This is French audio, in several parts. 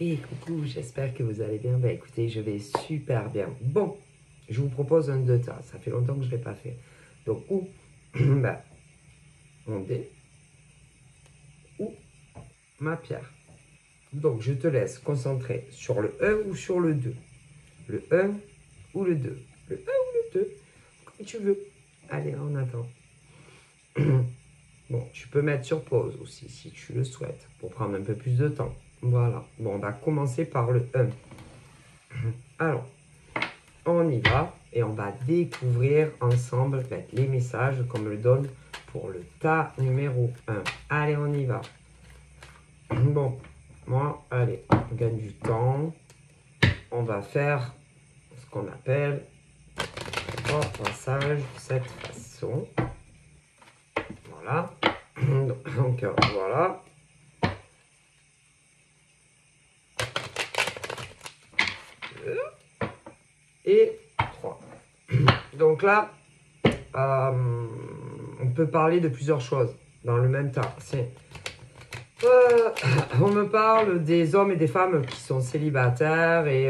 Et coucou, j'espère que vous allez bien. Ben écoutez, je vais super bien. Bon, je vous propose un de tas. Ça fait longtemps que je ne l'ai pas fait. Donc, ou ben, mon dé, ou ma pierre. Donc, je te laisse concentrer sur le 1 ou sur le 2. Le 1 ou le 2. Le 1 ou le 2, comme tu veux. Allez, on attend. Bon, tu peux mettre sur pause aussi, si tu le souhaites, pour prendre un peu plus de temps. Voilà. Bon, on va commencer par le 1. Alors, on y va et on va découvrir ensemble les messages qu'on me donne pour le tas numéro 1. Allez, on y va. Bon, moi, allez, on gagne du temps. On va faire ce qu'on appelle trois passages de cette façon. Voilà. Donc, voilà. Et 3. Donc là, on peut parler de plusieurs choses dans le même tas. On me parle des hommes et des femmes qui sont célibataires et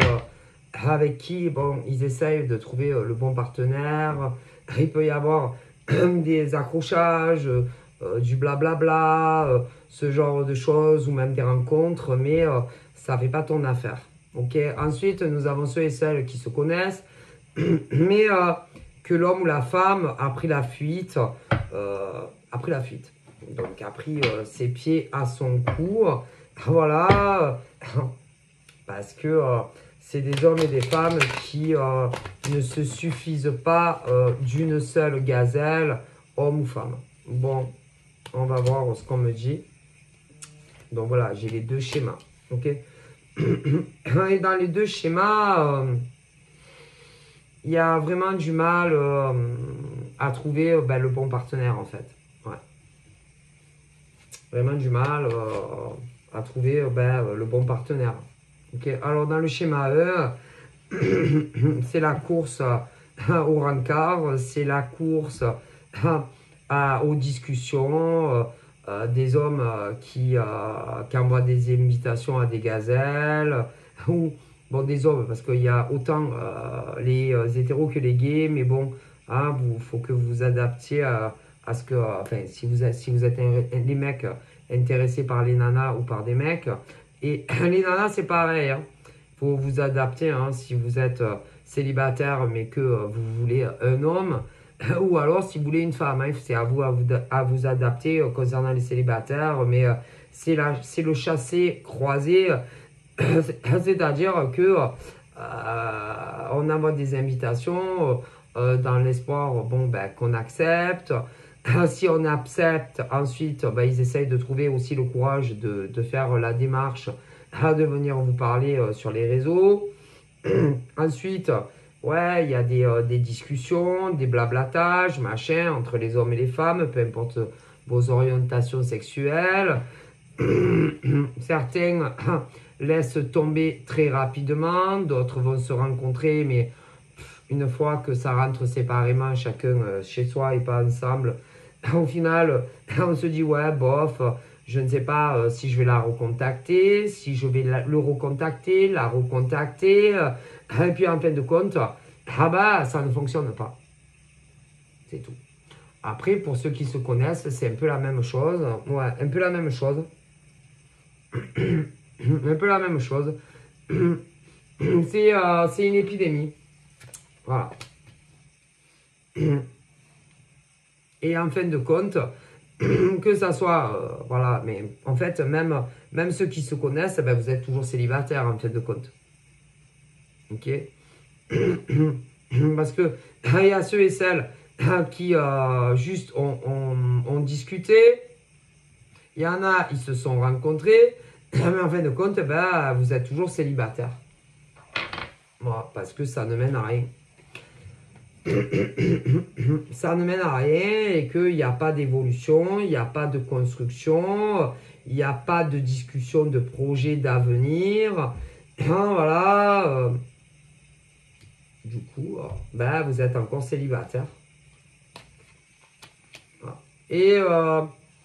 avec qui bon, ils essayent de trouver le bon partenaire. Il peut y avoir des accrochages, du blablabla, ce genre de choses ou même des rencontres, mais ça ne fait pas ton affaire. Okay. Ensuite, nous avons ceux et celles qui se connaissent, mais que l'homme ou la femme a pris la fuite. Donc, a pris ses pieds à son cou. Voilà. Parce que c'est des hommes et des femmes qui ne se suffisent pas d'une seule gazelle, homme ou femme. Bon, on va voir ce qu'on me dit. Donc voilà, j'ai les deux schémas. Ok. Et dans les deux schémas, il y a vraiment du mal à trouver le bon partenaire en fait. Ouais. Vraiment du mal à trouver le bon partenaire. Okay. Alors dans le schéma E, c'est la course au rencard, c'est la course aux discussions, des hommes qui envoient des invitations à des gazelles, ou bon, des hommes, parce qu'il y a autant les hétéros que les gays, mais bon, il faut que vous vous adaptiez à ce que, enfin, si vous êtes les mecs intéressés par les nanas ou par des mecs, et les nanas, c'est pareil, hein. Faut vous adapter, hein, si vous êtes célibataire mais que vous voulez un homme, ou alors si vous voulez une femme, hein, c'est à vous adapter concernant les célibataires, mais c'est le chassé-croisé, c'est-à-dire que on envoie des invitations dans l'espoir qu'on accepte. Si on accepte, ensuite, ils essayent de trouver aussi le courage de faire la démarche de venir vous parler sur les réseaux. Ensuite, ouais, il y a des discussions, des blablatages, machin, entre les hommes et les femmes, peu importe vos orientations sexuelles. Certains laissent tomber très rapidement, d'autres vont se rencontrer, mais une fois que ça rentre séparément, chacun chez soi et pas ensemble, au final, on se dit, ouais, bof, je ne sais pas si je vais la recontacter, si je vais le recontacter, la recontacter, et puis en fin de compte, ça ne fonctionne pas. C'est tout. Après, pour ceux qui se connaissent, c'est un peu la même chose. Ouais, un peu la même chose. Un peu la même chose. C'est une épidémie. Voilà. Et en fin de compte, que ça soit, voilà, mais en fait, même ceux qui se connaissent, vous êtes toujours célibataire en fin de compte. Ok. Parce que il y a ceux et celles qui juste ont discuté. Il y en a, ils se sont rencontrés. Mais en fin de compte, vous êtes toujours célibataire. Voilà, parce que ça ne mène à rien. Ça ne mène à rien et qu'il n'y a pas d'évolution, il n'y a pas de construction, il n'y a pas de discussion de projet d'avenir. Voilà. Du coup, vous êtes encore célibataire. Voilà. Et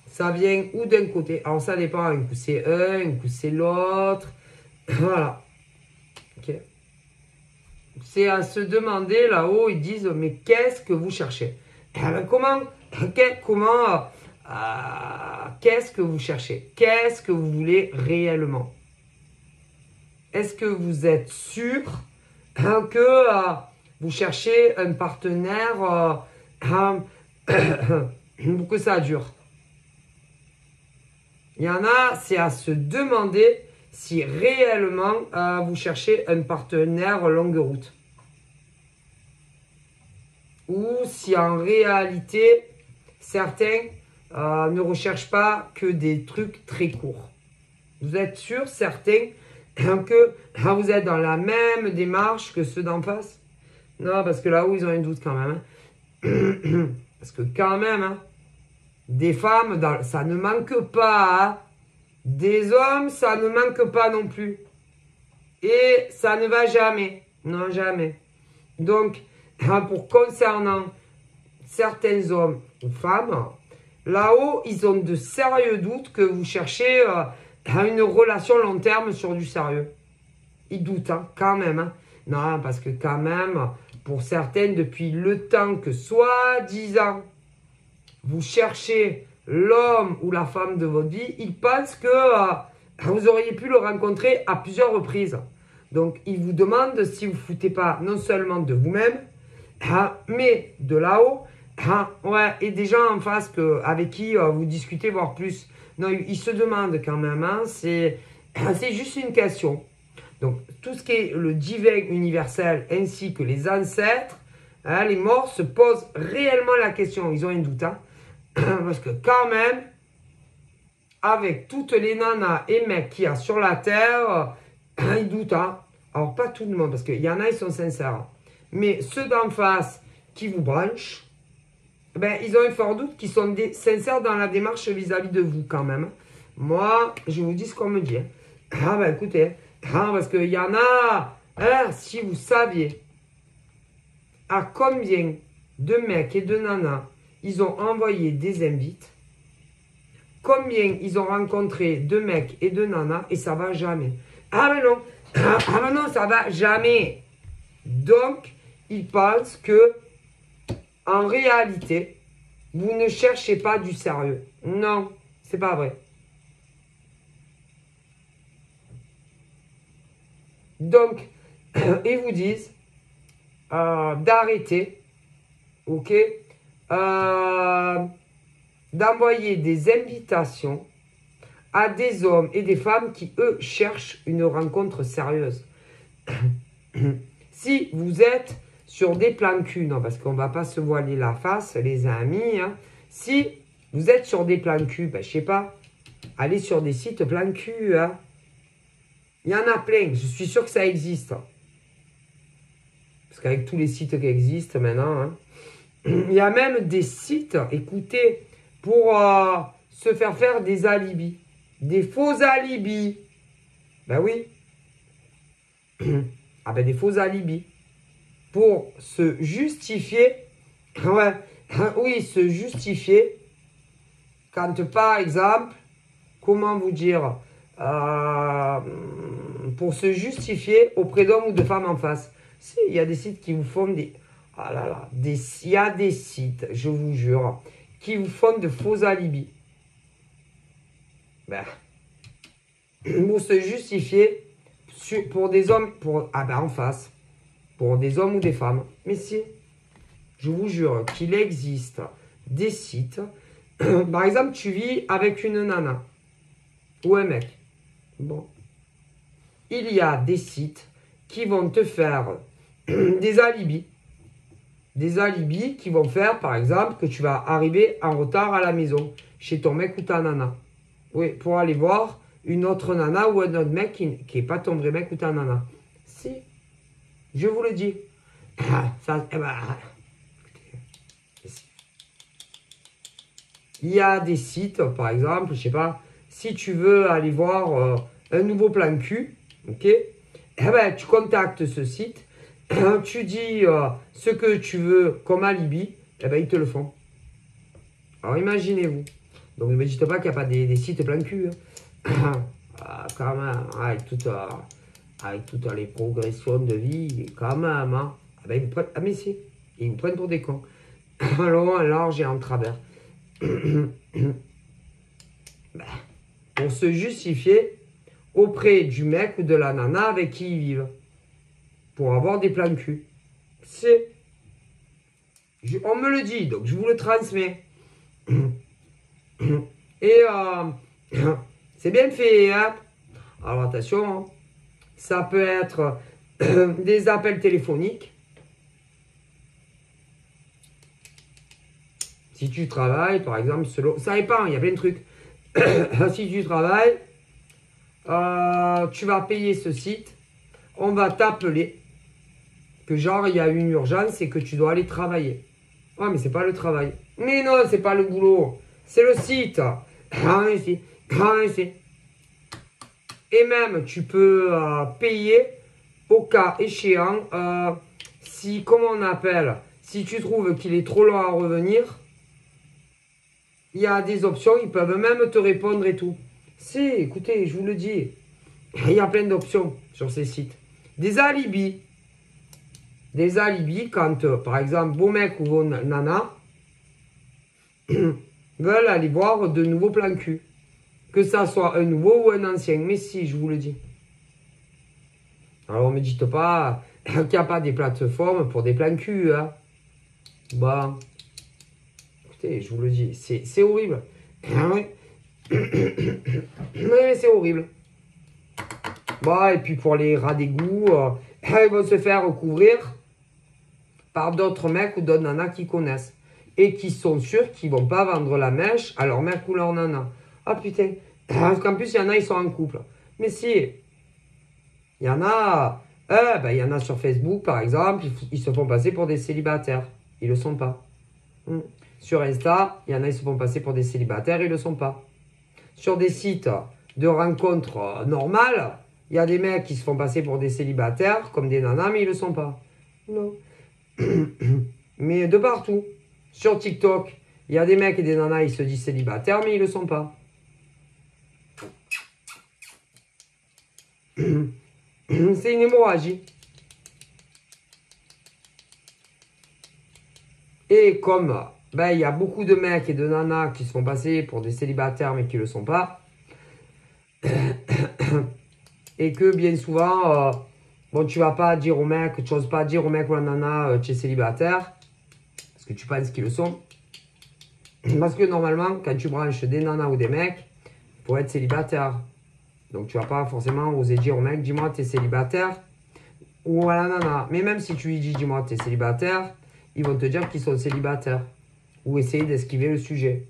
ça vient ou d'un côté. Alors ça dépend, un coup c'est un coup c'est l'autre. Voilà. Ok. C'est à se demander là-haut, ils disent, mais qu'est-ce que vous cherchez? Comment qu'est-ce que vous cherchez? Qu'est-ce que vous voulez réellement? Est-ce que vous êtes sûr que vous cherchez un partenaire pour que ça dure? Il y en a, c'est à se demander si réellement vous cherchez un partenaire longue route. Ou si en réalité, certains ne recherchent pas que des trucs très courts. Vous êtes sûr, certains, que vous êtes dans la même démarche que ceux d'en face? Non, parce que là-haut, ils ont un doute quand même. Hein. Parce que quand même, hein, des femmes, ça ne manque pas. Hein. Des hommes, ça ne manque pas non plus. Et ça ne va jamais. Non, jamais. Donc, pour concernant certains hommes ou femmes, là-haut, ils ont de sérieux doutes que vous cherchez une relation long terme sur du sérieux. Ils doutent, hein, quand même. Hein. Non, parce que quand même, pour certaines, depuis le temps que soi-disant, vous cherchez l'homme ou la femme de votre vie, ils pensent que vous auriez pu le rencontrer à plusieurs reprises. Donc, ils vous demandent si vous ne foutez pas non seulement de vous-même, mais de là-haut, ouais, et des gens en face avec qui vous discutez, voire plus. Non, ils se demandent quand même, hein, c'est juste une question. Donc, tout ce qui est le divin universel ainsi que les ancêtres, hein, les morts se posent réellement la question. Ils ont un doute, hein, parce que quand même, avec toutes les nanas et mecs qu'il y a sur la terre, ils doutent, hein. Alors, pas tout le monde, parce qu'il y en a, ils sont sincères. Mais ceux d'en face qui vous branchent, ben, ils ont un fort doute qu'ils sont sincères dans la démarche vis-à-vis de vous quand même. Moi, je vous dis ce qu'on me dit. Ah ben écoutez, parce qu'il y en a, hein, si vous saviez à combien de mecs et de nanas ils ont envoyé des invites, combien ils ont rencontré de mecs et de nanas et ça va jamais. Ah ben non, ah ben non, ça va jamais. Donc, ils pensent que, en réalité, vous ne cherchez pas du sérieux. Non, c'est pas vrai. Donc, ils vous disent d'arrêter, ok, d'envoyer des invitations à des hommes et des femmes qui, eux, cherchent une rencontre sérieuse. Si vous êtes sur des plans cul, non, parce qu'on ne va pas se voiler la face, les amis, hein. Si vous êtes sur des plans cul, ben, je sais pas, allez sur des sites plans cul, hein. Il y en a plein, je suis sûr que ça existe. Parce qu'avec tous les sites qui existent maintenant, hein, il y a même des sites, écoutez, pour se faire des alibis. Des faux alibis. Ben oui. Ah ben des faux alibis. Pour se justifier. Ouais. Oui, se justifier. Quand par exemple, comment vous dire, pour se justifier auprès d'hommes ou de femmes en face. Si, il y a des sites qui vous font des... Ah là là, il y a des sites, je vous jure, qui vous font de faux alibis. Ben, pour se justifier pour des hommes, en face, pour des hommes ou des femmes. Mais si, je vous jure qu'il existe des sites. Par exemple, tu vis avec une nana ou un mec. Bon, il y a des sites qui vont te faire des alibis. Des alibis qui vont faire, par exemple, que tu vas arriver en retard à la maison, chez ton mec ou ta nana. Oui, pour aller voir une autre nana ou un autre mec qui n'est pas ton vrai mec ou ta nana. Si, je vous le dis. Ça, il y a des sites, par exemple, je sais pas, si tu veux aller voir un nouveau plan cul, ok, tu contactes ce site. Tu dis ce que tu veux comme alibi, ils te le font. Alors imaginez-vous. Donc ne me dites pas qu'il n'y a pas des sites plein cul. Hein. quand même, avec toutes les progressions de vie, quand même, hein. Ah, ben, mais si, ils vous prennent pour des cons. Alors, large et en travers. Pour se justifier auprès du mec ou de la nana avec qui ils vivent. Pour avoir des plans cul. On me le dit, donc je vous le transmets. Et c'est bien fait, hein. Alors attention, hein. Ça peut être des appels téléphoniques. Si tu travailles, par exemple, ça dépend, il y a plein de trucs. Si tu travailles, tu vas payer ce site, on va t'appeler, que genre il y a une urgence et que tu dois aller travailler. Ah, mais c'est pas le travail. Mais non, c'est pas le boulot, c'est le site. Et même, tu peux payer au cas échéant, si, comment on appelle, si tu trouves qu'il est trop long à revenir, il y a des options, ils peuvent même te répondre et tout. Si, écoutez, je vous le dis, il y a plein d'options sur ces sites. Des alibis. Des alibis quand, par exemple, vos mecs ou vos nanas veulent aller voir de nouveaux plans cul. Que ça soit un nouveau ou un ancien. Mais si, je vous le dis. Alors, ne me dites pas qu'il n'y a pas des plateformes pour des plans cul. Hein. Bah, écoutez, je vous le dis, c'est horrible. Oui, c'est horrible. Bah, et puis pour les rats d'égout, ils vont se faire recouvrir par d'autres mecs ou d'autres nanas qui connaissent. Et qui sont sûrs qu'ils ne vont pas vendre la mèche à leur mec ou leur nana. Ah putain. Parce qu'en plus, il y en a, ils sont en couple. Mais si. Il y en a. Il y en a sur Facebook, par exemple, ils se font passer pour des célibataires. Ils ne le sont pas. Sur Insta, il y en a, ils se font passer pour des célibataires, ils ne le sont pas. Sur des sites de rencontres normales, il y a des mecs qui se font passer pour des célibataires, comme des nanas, mais ils ne le sont pas. Non. Mais de partout. Sur TikTok, il y a des mecs et des nanas, ils se disent célibataires, mais ils ne le sont pas. C'est une hémorragie. Et comme il y a beaucoup de mecs et de nanas qui se font passer pour des célibataires, mais qui ne le sont pas, et que bien souvent, tu vas pas dire au mec, tu n'oses pas dire au mec ou à la nana, tu es célibataire, parce que tu penses qu'ils le sont. Parce que normalement, quand tu branches des nanas ou des mecs, il faut être célibataire. Donc tu vas pas forcément oser dire au mec, dis-moi, tu es célibataire, ou à la nana. Mais même si tu lui dis, dis-moi, tu es célibataire, ils vont te dire qu'ils sont célibataires. Ou essayer d'esquiver le sujet.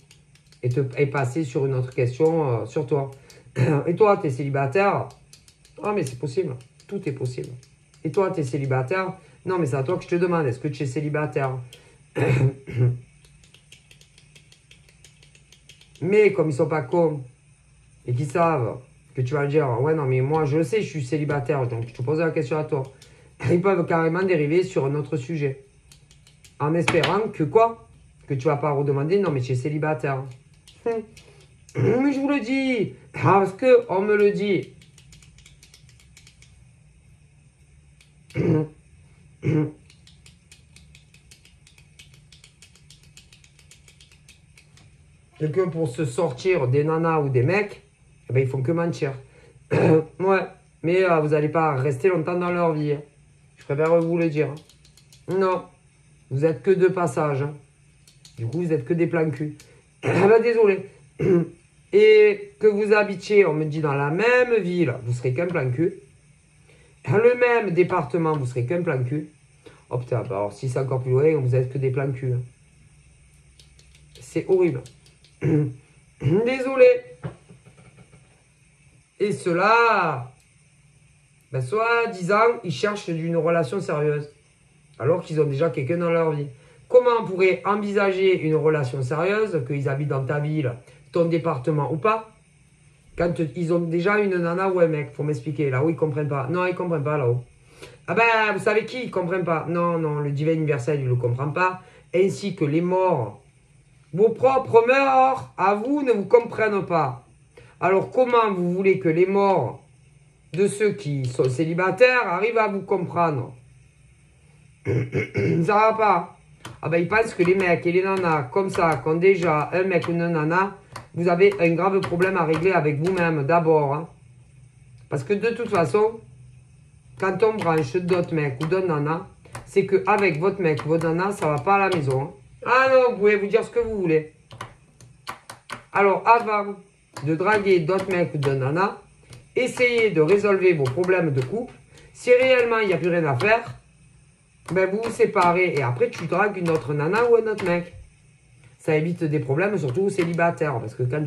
Et passer sur une autre question sur toi. Et toi, tu es célibataire? Ah, mais c'est possible. Tout est possible. Et toi, tu es célibataire? Non, mais c'est à toi que je te demande. Est-ce que tu es célibataire? Mais comme ils sont pas cons et qu'ils savent que tu vas le dire, ouais, non, mais moi, je le sais, je suis célibataire. Donc, je te pose la question à toi. Ils peuvent carrément dériver sur un autre sujet. En espérant que quoi? Que tu vas pas redemander, non, mais tu es célibataire. Mais je vous le dis, parce qu'on me le dit. Et que pour se sortir des nanas ou des mecs, eh ben, ils font que mentir. Ouais, mais vous n'allez pas rester longtemps dans leur vie. Hein. Je préfère vous le dire. Non, vous êtes que de passage. Hein. Du coup, vous êtes que des plans cul. Désolé. Et que vous habitiez, on me dit, dans la même ville, vous serez qu'un plan cul. Le même département, vous serez qu'un plan cul. Oh putain, bah alors si c'est encore plus loin, vous êtes que des plans cul. Hein. C'est horrible. Désolé. Et cela, soi-disant, ils cherchent une relation sérieuse. Alors qu'ils ont déjà quelqu'un dans leur vie. Comment on pourrait envisager une relation sérieuse, qu'ils habitent dans ta ville, ton département ou pas, quand ils ont déjà une nana ou un mec? Faut m'expliquer. Là-haut, ils ne comprennent pas. Non, ils ne comprennent pas là-haut. Ah ben, vous savez qui? Ils ne comprennent pas. Non, non, le divin universel, il ne le comprend pas. Ainsi que les morts. Vos propres morts, à vous, ne vous comprennent pas. Alors, comment vous voulez que les morts de ceux qui sont célibataires arrivent à vous comprendre? Ça va pas. Ah ben, ils pensent que les mecs et les nanas, comme ça, qui ont déjà un mec ou une nana, vous avez un grave problème à régler avec vous-même, d'abord. Hein. Parce que de toute façon, quand on branche d'autres mecs ou d'autres nanas, c'est qu'avec votre mec ou votre nana, ça va pas à la maison. Hein. Ah non, vous pouvez vous dire ce que vous voulez. Alors, avant de draguer d'autres mecs ou d'autres nanas, essayez de résolver vos problèmes de couple. Si réellement il n'y a plus rien à faire, ben vous vous séparez et après tu dragues une autre nana ou un autre mec. Ça évite des problèmes, surtout aux célibataires. Parce que quand,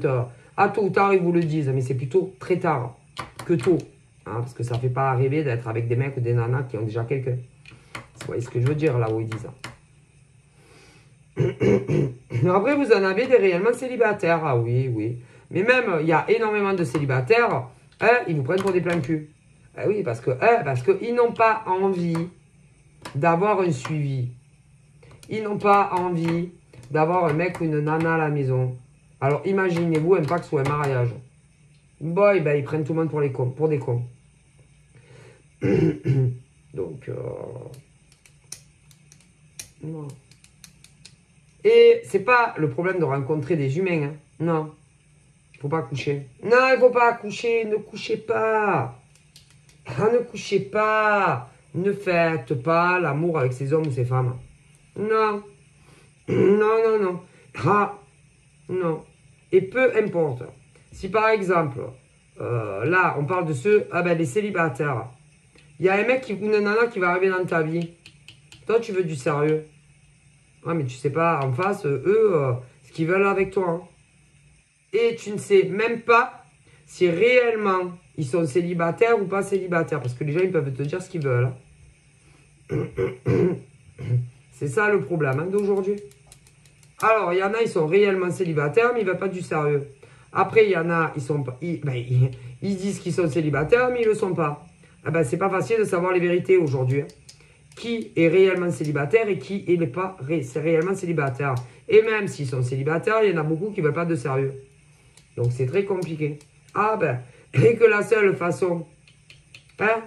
à tôt ou tard, ils vous le disent, mais c'est plutôt très tard que tôt. Hein, parce que ça ne fait pas rêver d'être avec des mecs ou des nanas qui ont déjà quelqu'un. Vous voyez ce que je veux dire là où ils disent ça. Après, vous en avez des réellement célibataires. Ah oui, oui. Mais même, il y a énormément de célibataires. Hein, ils vous prennent pour des plans cul. Ah oui, parce qu'ils n'ont pas envie d'avoir un suivi. Ils n'ont pas envie d'avoir un mec ou une nana à la maison. Alors, imaginez-vous un pacte ou un mariage. Boy, ben, ils prennent tout le monde pour, pour des cons. Donc, non. Et c'est pas le problème de rencontrer des humains. Hein. Non. Il faut pas coucher. Non, il faut pas coucher. Ne couchez pas. Ah, ne couchez pas. Ne faites pas l'amour avec ces hommes ou ces femmes. Non. Non, non, non. Ah, non. Et peu importe. Si par exemple, là, on parle de ceux, ah ben, des célibataires. Il y a un mec ou une nana qui va arriver dans ta vie. Toi, tu veux du sérieux. Ah, mais tu sais pas, en face, eux, ce qu'ils veulent avec toi. Hein. Et tu ne sais même pas si réellement ils sont célibataires ou pas célibataires. Parce que les gens, ils peuvent te dire ce qu'ils veulent. Hein. C'est ça le problème hein, d'aujourd'hui. Alors, il y en a, ils sont réellement célibataires, mais ils ne veulent pas du sérieux. Après, il y en a, ils disent qu'ils sont célibataires, mais ils ne le sont pas. Ah ben, c'est pas facile de savoir les vérités aujourd'hui. Hein. Qui est réellement célibataire et qui n'est pas réellement célibataire. Et même s'ils sont célibataires, il y en a beaucoup qui ne veulent pas de sérieux. Donc, c'est très compliqué. Ah ben, et que la seule façon hein,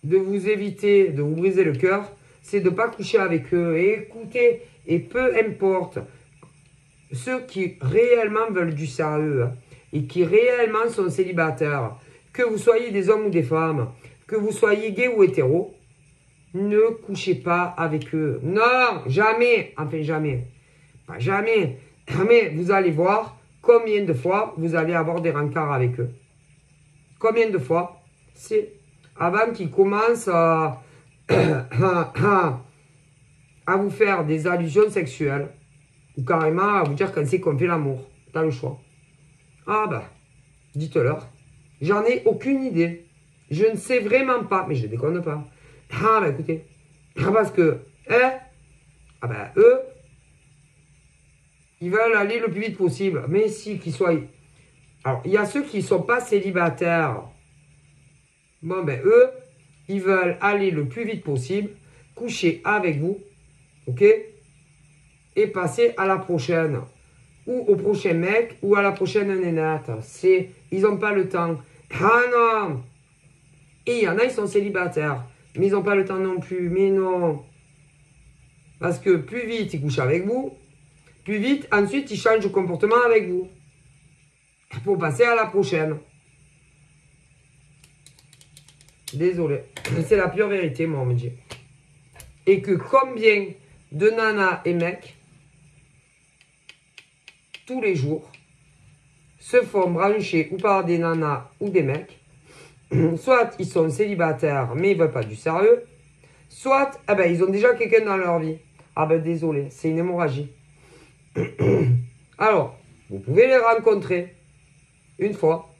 de vous éviter, de vous briser le cœur, c'est de ne pas coucher avec eux. Et écoutez, et peu importe, ceux qui réellement veulent du sérieux hein, et qui réellement sont célibataires, que vous soyez des hommes ou des femmes, que vous soyez gay ou hétéro, ne couchez pas avec eux. Non, jamais, enfin jamais, pas jamais, mais vous allez voir combien de fois vous allez avoir des rencarts avec eux. Combien de fois, c'est avant qu'ils commencent à vous faire des allusions sexuelles ou carrément à vous dire quand c'est qu'on fait l'amour. T'as le choix. Ah bah, dites-leur. J'en ai aucune idée. Je ne sais vraiment pas. Mais je ne déconne pas. Ah bah écoutez. Parce que, hein, ah bah eux, ils veulent aller le plus vite possible. Mais si, qu'ils soient... Alors, il y a ceux qui ne sont pas célibataires. Bon ben eux, ils veulent aller le plus vite possible, coucher avec vous, ok? Et passer à la prochaine. Ou au prochain mec, ou à la prochaine nénate. Ils n'ont pas le temps. Ah non! Et il y en a, ils sont célibataires. Mais ils n'ont pas le temps non plus. Mais non. Parce que plus vite ils couchent avec vous, plus vite, ensuite, ils changent de comportement avec vous. Pour passer à la prochaine. Désolé. C'est la pure vérité, moi, on me dit. Et que combien de nanas et mecs, tous les jours, se font brancher ou par des nanas ou des mecs, soit ils sont célibataires, mais ils ne veulent pas du sérieux, soit eh ben, ils ont déjà quelqu'un dans leur vie. Ah ben désolé, c'est une hémorragie. Alors, vous pouvez les rencontrer une fois,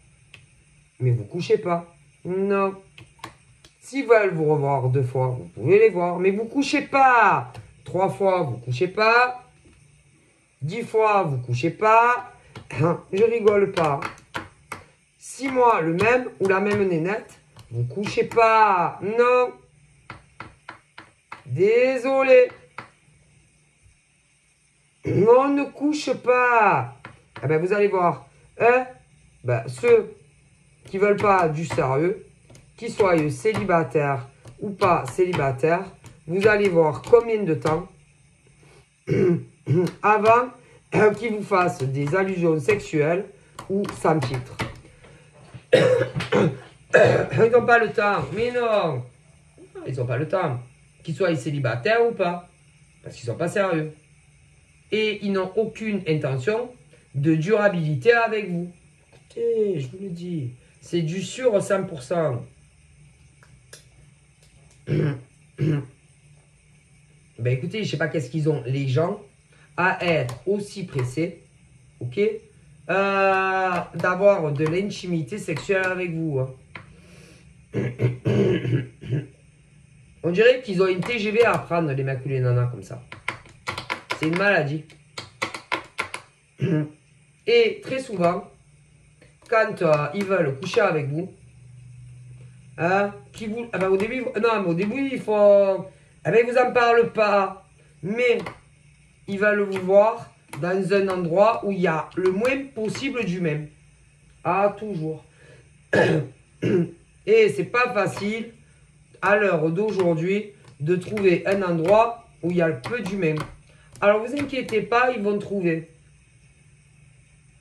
mais vous ne couchez pas. Non. S'ils veulent vous revoir 2 fois, vous pouvez les voir, mais vous ne couchez pas. 3 fois, vous ne couchez pas. 10 fois, vous ne couchez pas. Je rigole pas. 6 mois, le même ou la même nénette, vous ne couchez pas. Non. Désolé. On ne couche pas. Eh ben, vous allez voir. Hein? Ben, ceux qui veulent pas du sérieux, qu'ils soient célibataires ou pas célibataires, vous allez voir combien de temps avant qu'ils vous fassent des allusions sexuelles ou sans filtre. Ils n'ont pas le temps. Mais non, ils n'ont pas le temps. Qu'ils soient célibataires ou pas. Parce qu'ils ne sont pas sérieux. Et ils n'ont aucune intention de durabilité avec vous. Écoutez, je vous le dis, c'est du sûr 100%. Ben écoutez, je ne sais pas qu'est-ce qu'ils ont, les gens, à être aussi pressés, ok, d'avoir de l'intimité sexuelle avec vous. Hein. On dirait qu'ils ont une TGV à prendre, les mecs ou les nanas, comme ça. C'est une maladie. Et très souvent, quand ils veulent coucher avec vous, au début, non, mais au début, il faut... Eh ben, ils vous en parlent pas. Mais ils veulent vous voir dans un endroit où il y a le moins possible du même. Ah, toujours. Et c'est pas facile, à l'heure d'aujourd'hui, de trouver un endroit où il y a le peu du même. Alors, vous inquiétez pas, ils vont trouver.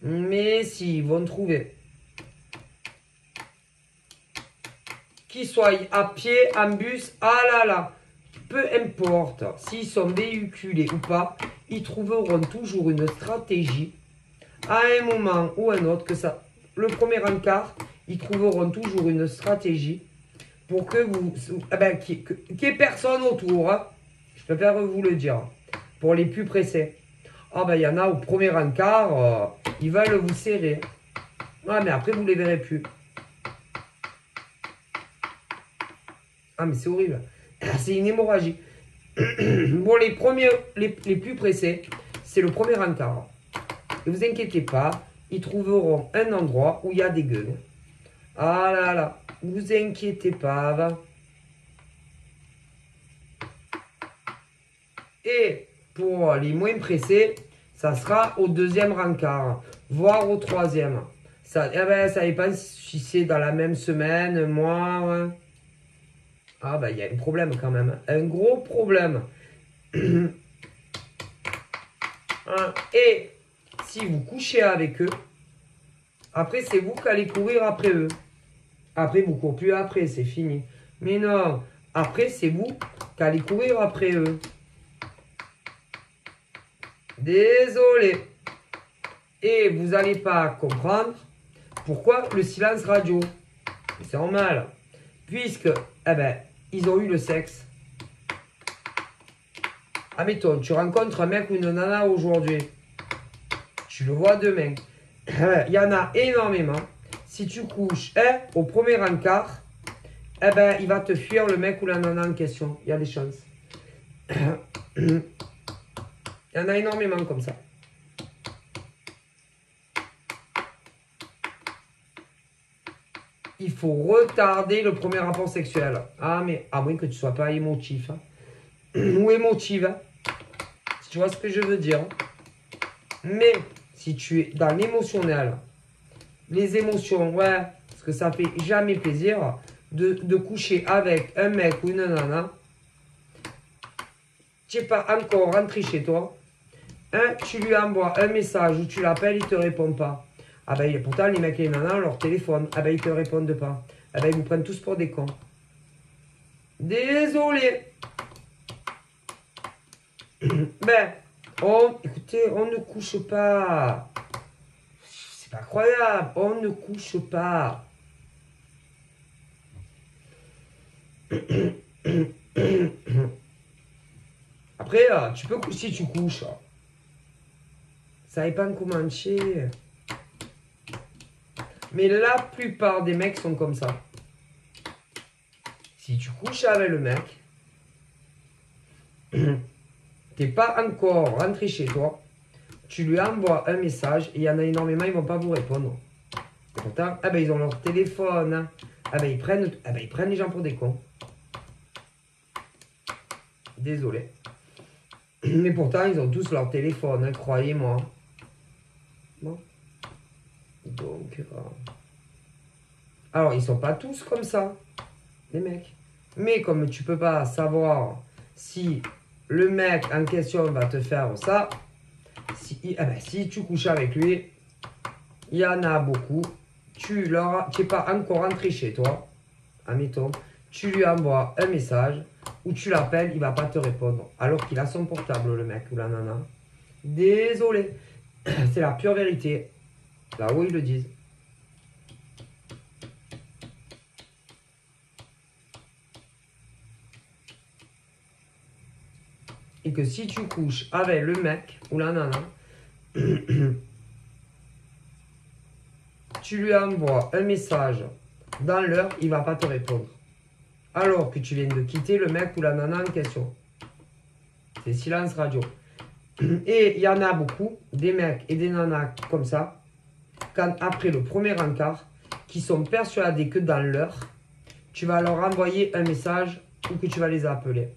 Mais si, ils vont trouver. Qu'ils soient à pied, en bus, ah là là. Peu importe s'ils sont véhiculés ou pas, ils trouveront toujours une stratégie à un moment ou un autre que ça. Le premier encart, ils trouveront toujours une stratégie pour que vous, qu'il n'y ait personne autour. Hein. Je préfère vous le dire. Pour les plus pressés. Ah ben il y en a au premier encart, ils veulent vous serrer. Ah mais après vous ne les verrez plus. Ah mais c'est horrible. C'est une hémorragie. Bon, les plus pressés, c'est le premier encart. Ne vous inquiétez pas, ils trouveront un endroit où il y a des gueules. Ah là là, ne vous inquiétez pas. Et pour les moins pressés, ça sera au deuxième encart, voire au troisième. Ça, ça dépend si c'est dans la même semaine, mois. Ah bah il y a un problème quand même, un gros problème. Et si vous couchez avec eux, après c'est vous qui allez courir après eux. Après vous ne courez plus après, c'est fini. Mais non, après c'est vous qui allez courir après eux. Désolé. Et vous n'allez pas comprendre pourquoi le silence radio. C'est normal. Puisque, ils ont eu le sexe. Admettons, tu rencontres un mec ou une nana aujourd'hui. Tu le vois demain. Il y en a énormément. Si tu couches au premier encart, il va te fuir le mec ou la nana en question. Il y a des chances. Il y en a énormément comme ça. Il faut retarder le premier rapport sexuel. Ah, mais à moins que tu ne sois pas émotif. Hein. Ou émotive. Hein. Si tu vois ce que je veux dire. Mais si tu es dans l'émotionnel, les émotions, ouais, parce que ça fait jamais plaisir de coucher avec un mec ou une nana. Tu n'es pas encore rentré chez toi. Hein, tu lui envoies un message ou tu l'appelles, il ne te répond pas. Ah ben pourtant les mecs et les nanas, leur téléphone, ah ben ils ne te répondent pas. Ah ben ils vous prennent tous pour des cons. Désolé. Écoutez, on ne couche pas. C'est pas croyable, on ne couche pas. Après, tu peux coucher si tu couches. Ça dépend comment tu es. Mais la plupart des mecs sont comme ça. Si tu couches avec le mec, t'es pas encore rentré chez toi, tu lui envoies un message, et il y en a énormément, ils ne vont pas vous répondre. Et pourtant, ils ont leur téléphone. Hein. Ils prennent les gens pour des cons. Désolé. Mais pourtant, ils ont tous leur téléphone, hein, croyez-moi. Bon. Donc, alors, ils sont pas tous comme ça, les mecs. Mais comme tu peux pas savoir si le mec en question va te faire ça, si tu couches avec lui, il y en a beaucoup. Tu n'es pas encore rentré chez toi, admettons, tu lui envoies un message ou tu l'appelles, il ne va pas te répondre. Alors qu'il a son portable, le mec ou la nana. Désolé, c'est la pure vérité. Là où ils le disent. Et que si tu couches avec le mec ou la nana, tu lui envoies un message dans l'heure, il ne va pas te répondre. Alors que tu viens de quitter le mec ou la nana en question. C'est silence radio. Et il y en a beaucoup, des mecs et des nanas comme ça, quand après le premier encart, qui sont persuadés que dans l'heure, tu vas leur envoyer un message ou que tu vas les appeler.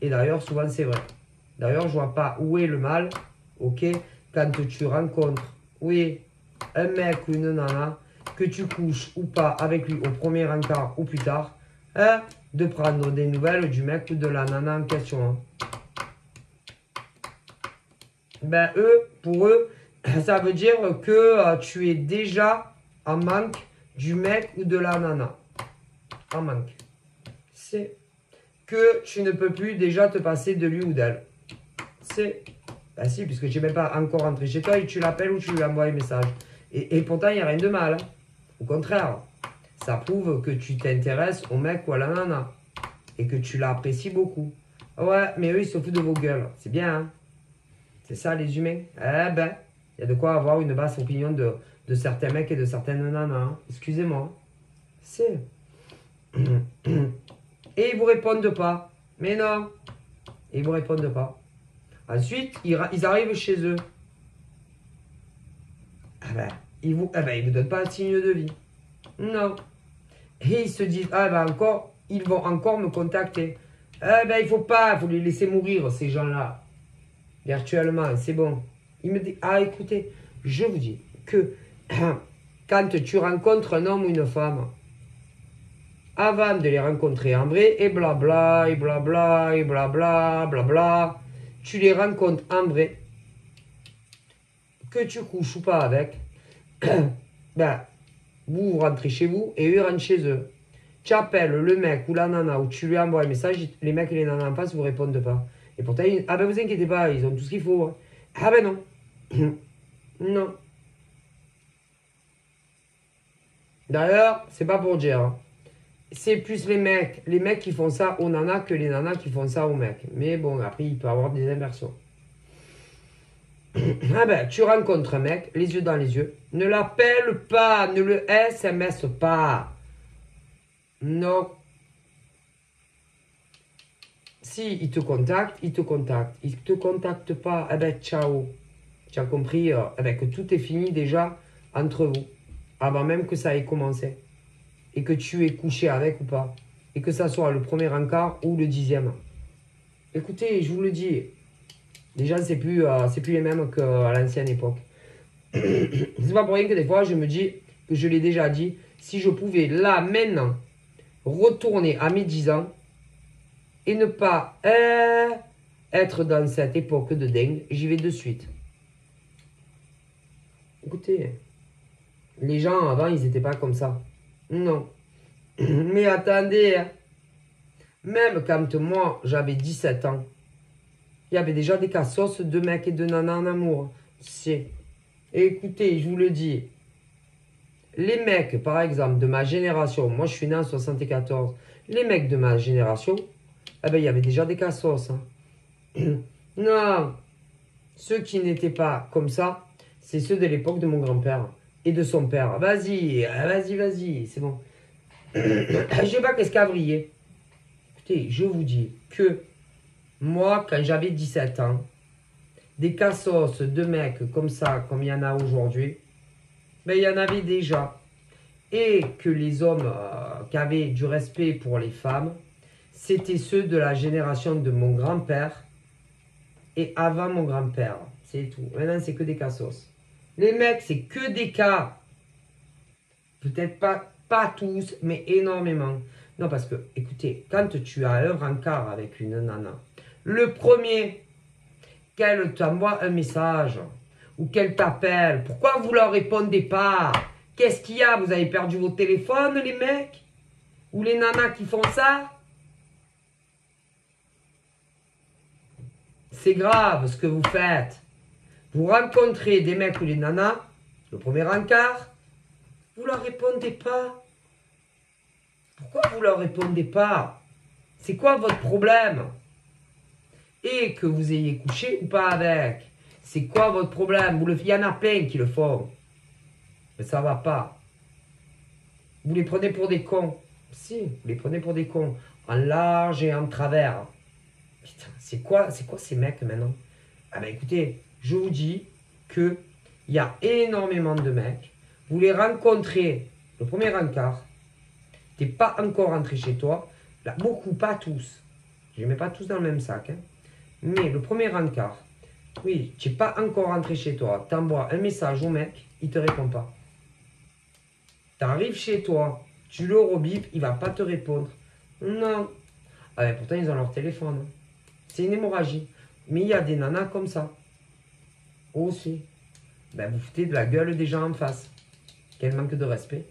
Et d'ailleurs, souvent c'est vrai. D'ailleurs, je ne vois pas où est le mal, ok, quand tu rencontres, oui, un mec ou une nana, que tu couches ou pas avec lui au premier encart ou plus tard, hein, de prendre des nouvelles du mec ou de la nana en question. Hein. Ben pour eux, ça veut dire que tu es déjà en manque du mec ou de la nana. En manque. C'est que tu ne peux plus déjà te passer de lui ou d'elle. C'est... Ben si, puisque tu n'es même pas encore rentré chez toi et tu l'appelles ou tu lui envoies un message. Et pourtant, il n'y a rien de mal. Hein. Au contraire, ça prouve que tu t'intéresses au mec ou à la nana. Et que tu l'apprécies beaucoup. Ouais, mais eux, ils se foutent de vos gueules. C'est bien, hein. C'est ça, les humains. Eh ben, il y a de quoi avoir une basse opinion de certains mecs et de certaines nanas. Hein. Excusez-moi. C'est... Et ils vous répondent pas. Mais non. Ils vous répondent pas. Ensuite, ils arrivent chez eux. Ah ben, ils vous donnent pas un signe de vie. Non. Et ils se disent, ah ben encore, ils vont encore me contacter. Eh ben, il faut les laisser mourir, ces gens-là. Virtuellement, c'est bon. Il me dit, ah écoutez, je vous dis que quand tu rencontres un homme ou une femme, avant de les rencontrer en vrai, et blabla, et blabla, et blabla, blabla, tu les rencontres en vrai, que tu couches ou pas avec, ben, vous rentrez chez vous et eux rentrent chez eux. Tu appelles le mec ou la nana ou tu lui envoies un message, les mecs et les nanas en face ne vous répondent pas. Et pourtant, ah ben vous inquiétez pas, ils ont tout ce qu'il faut. Hein. Ah ben non. Non. D'ailleurs, c'est pas pour dire. Hein. C'est plus les mecs qui font ça aux nanas que les nanas qui font ça aux mecs. Mais bon, après, il peut y avoir des inversions. Ah ben, tu rencontres un mec, les yeux dans les yeux. Ne l'appelle pas, ne le SMS pas. Non. Si il te contacte, il te contacte. Il ne te contacte pas, eh ben ciao. Tu as compris que tout est fini déjà entre vous. Avant même que ça ait commencé. Et que tu aies couché avec ou pas. Et que ça soit le premier encart ou le 10e. Écoutez, je vous le dis. Déjà, c'est plus les mêmes qu'à l'ancienne époque. C'est pas pour rien que des fois, je me dis, que je l'ai déjà dit, si je pouvais là, maintenant, retourner à mes 10 ans, et ne pas être dans cette époque de dingue, j'y vais de suite. Écoutez, les gens avant, ils n'étaient pas comme ça. Non. Mais attendez, hein. Même quand moi, j'avais 17 ans, il y avait déjà des cassos de mecs et de nanas en amour. C'est. Écoutez, je vous le dis, les mecs, par exemple, de ma génération, moi je suis né en 74, les mecs de ma génération, eh ben, il y avait déjà des cassos. Hein. Non, ceux qui n'étaient pas comme ça, c'est ceux de l'époque de mon grand-père et de son père. Vas-y, vas-y, c'est bon. Je sais pas qu'est-ce qu'a brillé. Écoutez, je vous dis que moi, quand j'avais 17 ans, des cassos de mecs comme ça, comme il y en a aujourd'hui, ben, il y en avait déjà. Et que les hommes qui avaient du respect pour les femmes, c'était ceux de la génération de mon grand-père et avant mon grand-père. C'est tout. Maintenant, c'est que des cassos. Les mecs, c'est que des cas Peut-être pas tous, mais énormément. Non, parce que, écoutez, quand tu as un rencard avec une nana, le premier qu'elle t'envoie un message ou qu'elle t'appelle, pourquoi vous leur répondez pas? Qu'est-ce qu'il y a? Vous avez perdu vos téléphones, les mecs? Ou les nanas qui font ça? C'est grave ce que vous faites. Vous rencontrez des mecs ou des nanas, le premier rencard, vous leur répondez pas. Pourquoi vous leur répondez pas? C'est quoi votre problème? Et que vous ayez couché ou pas avec, c'est quoi votre problème? Il y en a plein qui le font. Mais ça va pas. Vous les prenez pour des cons. Si, vous les prenez pour des cons. En large et en travers. Putain, c'est quoi ces mecs maintenant? Ah ben écoutez, je vous dis que il y a énormément de mecs. Vous les rencontrez, le premier encart, t'es pas encore rentré chez toi. Là, beaucoup, pas tous. Je les mets pas tous dans le même sac. Hein. Mais le premier encart, oui, tu n'es pas encore rentré chez toi. Tu envoies un message au mec, il ne te répond pas. Tu arrives chez toi, tu le rebipes, il ne va pas te répondre. Non. Ah ben, pourtant, ils ont leur téléphone. C'est une hémorragie. Mais il y a des nanas comme ça. Aussi. Ben, vous foutez de la gueule des gens en face. Quel manque de respect.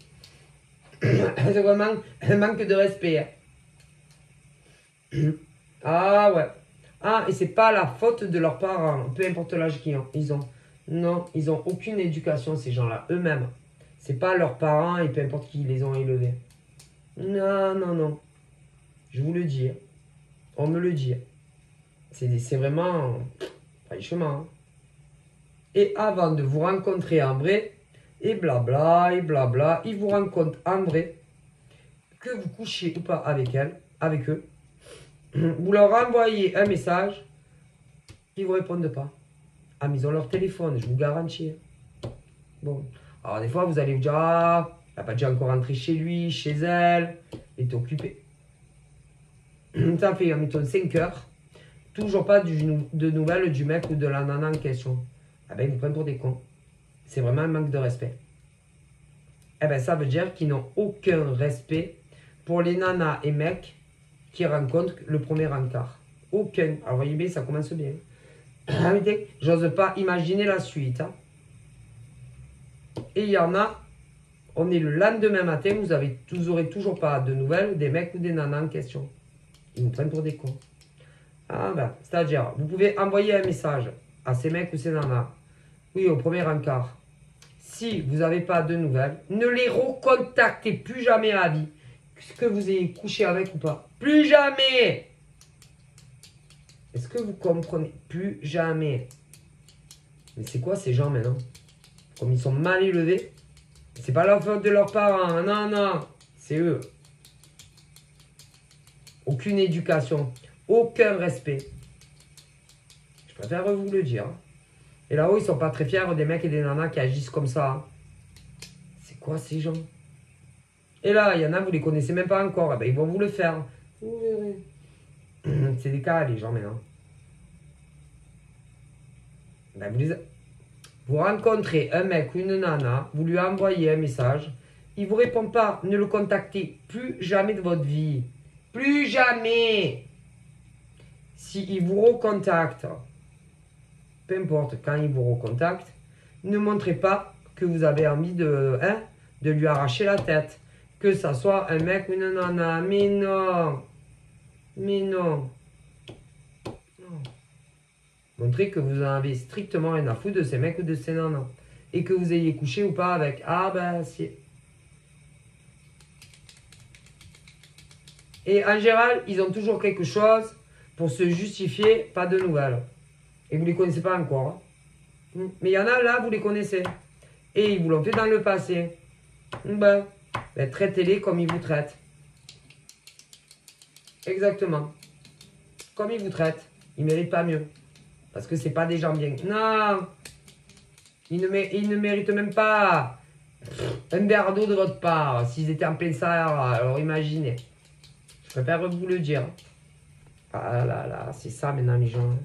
C'est vraiment un manque de respect. Hein. Ah ouais. Ah, et c'est pas la faute de leurs parents, peu importe l'âge qu'ils ont. Non, ils ont aucune éducation, ces gens-là, eux-mêmes. C'est pas leurs parents et peu importe qui les ont élevés. Non, non, non. Je vous le dis. On me le dit. C'est vraiment... franchement. Hein. Et avant de vous rencontrer en vrai, et blabla, ils vous rencontrent en vrai, que vous couchiez ou pas avec elle, avec eux, vous leur envoyez un message, ils ne vous répondent pas. Ah, mais ils ont leur téléphone, je vous garantis. Bon. Alors, des fois, vous allez vous dire, ah, elle n'a pas déjà encore rentré chez lui, chez elle, il est occupé. Ça fait, mettons, 5 heures, toujours pas de nouvelles du mec ou de la nana en question. Ah ben, ils vous prennent pour des cons. C'est vraiment un manque de respect. Eh ben, ça veut dire qu'ils n'ont aucun respect pour les nanas et mecs qui rencontrent le premier encart. Aucun. Alors, voyez bien, ça commence bien. J'ose pas imaginer la suite. Hein. Et il y en a, on est le lendemain matin, vous aurez toujours pas de nouvelles des mecs ou des nanas en question. Ils nous prennent pour des cons. Ah ben, c'est-à-dire, vous pouvez envoyer un message à ces mecs ou ces nanas. Oui, au premier encart. Si vous n'avez pas de nouvelles, ne les recontactez plus jamais à vie. Que vous ayez couché avec ou pas. Plus jamais. Est-ce que vous comprenez? Plus jamais. Mais c'est quoi ces gens maintenant? Comme ils sont mal élevés. C'est pas la faute de leurs parents. Non, non. C'est eux. Aucune éducation. Aucun respect. Je préfère vous le dire. Et là-haut, ils sont pas très fiers des mecs et des nanas qui agissent comme ça. C'est quoi ces gens? Et là, il y en a, vous les connaissez même pas encore. Eh ben, ils vont vous le faire. Vous verrez. C'est des cas, les gens, maintenant. Ben, vous rencontrez un mec ou une nana, vous lui envoyez un message, il ne vous répond pas, ne le contactez plus jamais de votre vie. Plus jamais. S'il vous recontacte, peu importe quand il vous recontacte, ne montrez pas que vous avez envie de lui arracher la tête. Que ça soit un mec ou une nana. Mais non. Mais non. Non. Montrez que vous en avez strictement rien à foutre de ces mecs ou de ces nanas. Et que vous ayez couché ou pas avec. Ah ben si. Et en général, ils ont toujours quelque chose pour se justifier, pas de nouvelles. Et vous ne les connaissez pas encore. Hein. Mais il y en a là, vous les connaissez. Et ils vous l'ont fait dans le passé. Ben traitez-les comme ils vous traitent. Exactement. Comme ils vous traitent. Ils ne méritent pas mieux. Parce que ce n'est pas des gens bien. Non. Ils ne méritent même pas un verre d'eau de votre part. S'ils étaient en plein ça, alors imaginez. Je préfère vous le dire. Ah là là, c'est ça maintenant les gens.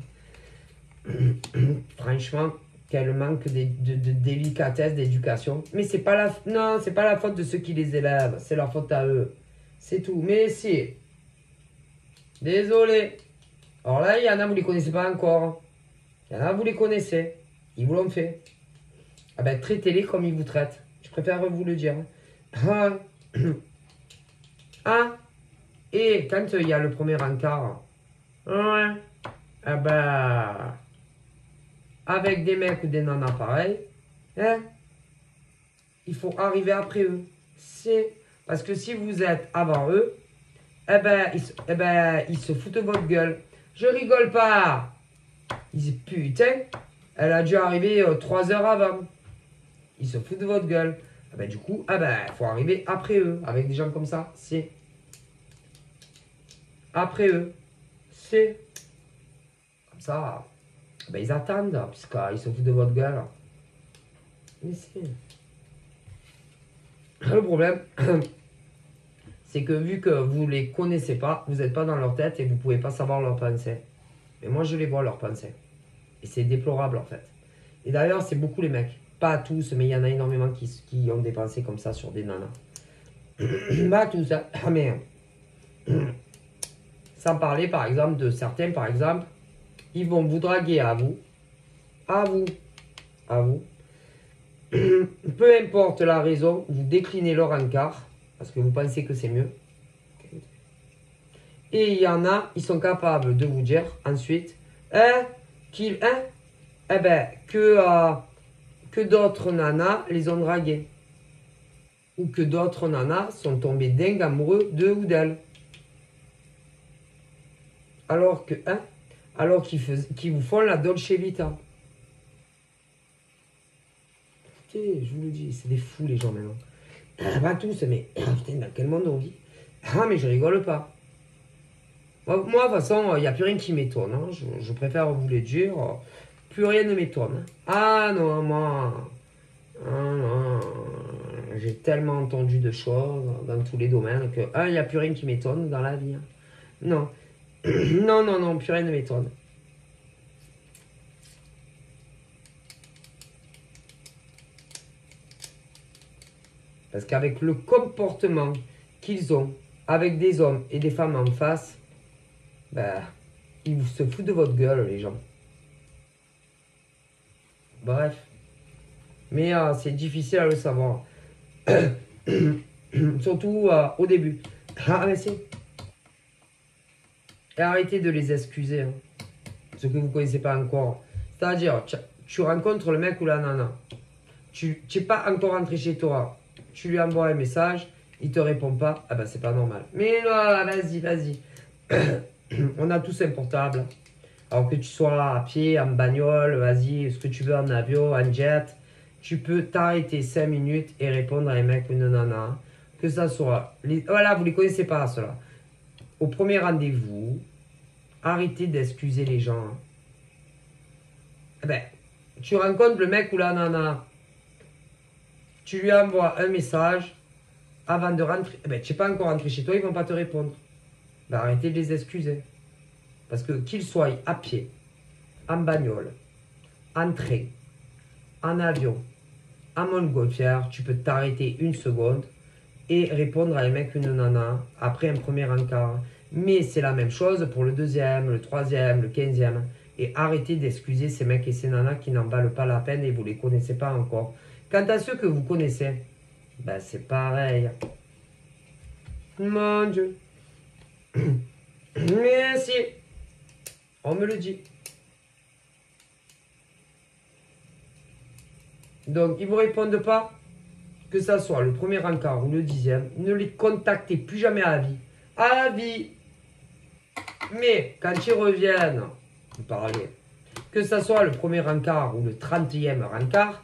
Franchement, qu'elle manque de délicatesse, d'éducation. Mais c'est pas la, non, c'est pas la faute de ceux qui les élèvent, c'est leur faute à eux. C'est tout. Mais si. Désolé. Alors là, il y en a, vous les connaissez pas encore. Il y en a, vous les connaissez. Ils vous l'ont fait. Ah ben, traitez-les comme ils vous traitent. Je préfère vous le dire. Ah. Ah. Et quand il y a le premier encart, ouais. Ah ben, avec des mecs ou des nanas pareils, hein, il faut arriver après eux. C'est parce que si vous êtes avant eux, ils se foutent de votre gueule. Je rigole pas. Ils disent putain, elle a dû arriver 3 heures avant. Ils se foutent de votre gueule. Ah ben, du coup, il faut arriver après eux. Avec des gens comme ça, c'est après eux. C'est comme ça. Ben, ils attendent, puisqu'ils se foutent de votre gueule. Mais c'est... Le problème, c'est que vu que vous ne les connaissez pas, vous n'êtes pas dans leur tête et vous ne pouvez pas savoir leurs pensées. Mais moi, je les vois, leurs pensées. Et c'est déplorable, en fait. Et d'ailleurs, c'est beaucoup les mecs. Pas tous, mais il y en a énormément qui ont des pensées comme ça sur des nanas. Pas tous, hein. Mais... Sans parler, par exemple, de certains, par exemple, ils vont vous draguer à vous. À vous. À vous. Peu importe la raison, vous déclinez leur encart parce que vous pensez que c'est mieux. Et il y en a, ils sont capables de vous dire ensuite que d'autres nanas les ont dragués. Ou que d'autres nanas sont tombées dingues amoureux d'eux ou d'elles. Alors qu'ils vous font la Dolce Vita. Je vous le dis, c'est des fous les gens maintenant. Pas tous, mais putain, dans quel monde on vit? Ah, mais je rigole pas. Moi, de toute façon, il n'y a plus rien qui m'étonne. Hein. Je préfère vous le dire. Plus rien ne m'étonne. Ah non, moi. Ah, non. J'ai tellement entendu de choses dans tous les domaines que il n'y a plus rien qui m'étonne dans la vie. Hein. Non. Non, non, non, plus rien ne m'étonne. Parce qu'avec le comportement qu'ils ont avec des hommes et des femmes en face, ils se foutent de votre gueule, les gens. Bref. Mais c'est difficile à le savoir. Surtout au début. Ah, mais c'est... Et arrêtez de les excuser. Hein. Ce que vous ne connaissez pas encore. C'est-à-dire, tu rencontres le mec ou la nana. Tu n'es pas encore rentré chez toi. Tu lui envoies un message, il ne te répond pas. Ah ben c'est pas normal. Mais non, vas-y. On a tous un portable. Alors que tu sois à pied, en bagnole, vas-y, ce que tu veux, en avion, en jet. Tu peux t'arrêter 5 minutes et répondre à un mec ou une nana. Que ça soit... Voilà, vous ne les connaissez pas, ceux-là. Au premier rendez-vous, arrêtez d'excuser les gens. Tu rencontres le mec ou la nana. Tu lui envoies un message avant de rentrer. Tu n'es pas encore rentré chez toi, ils ne vont pas te répondre. Arrêtez de les excuser. Parce que qu'ils soient à pied, en bagnole, en train, en avion, en montgolfière, tu peux t'arrêter 1 seconde et répondre à un mec ou une nana après un premier encart. Mais c'est la même chose pour le 2e, le 3e, le 15e. Et arrêtez d'excuser ces mecs et ces nanas qui n'en valent pas la peine et vous ne les connaissez pas encore. Quant à ceux que vous connaissez, c'est pareil. Mon Dieu. Merci. On me le dit. Donc, ils ne vous répondent pas. Que ça soit le premier encart ou le 10e, ne les contactez plus jamais à vie. À vie. Mais, quand ils reviennent, vous parlez, que ça soit le premier encart ou le 30e encart,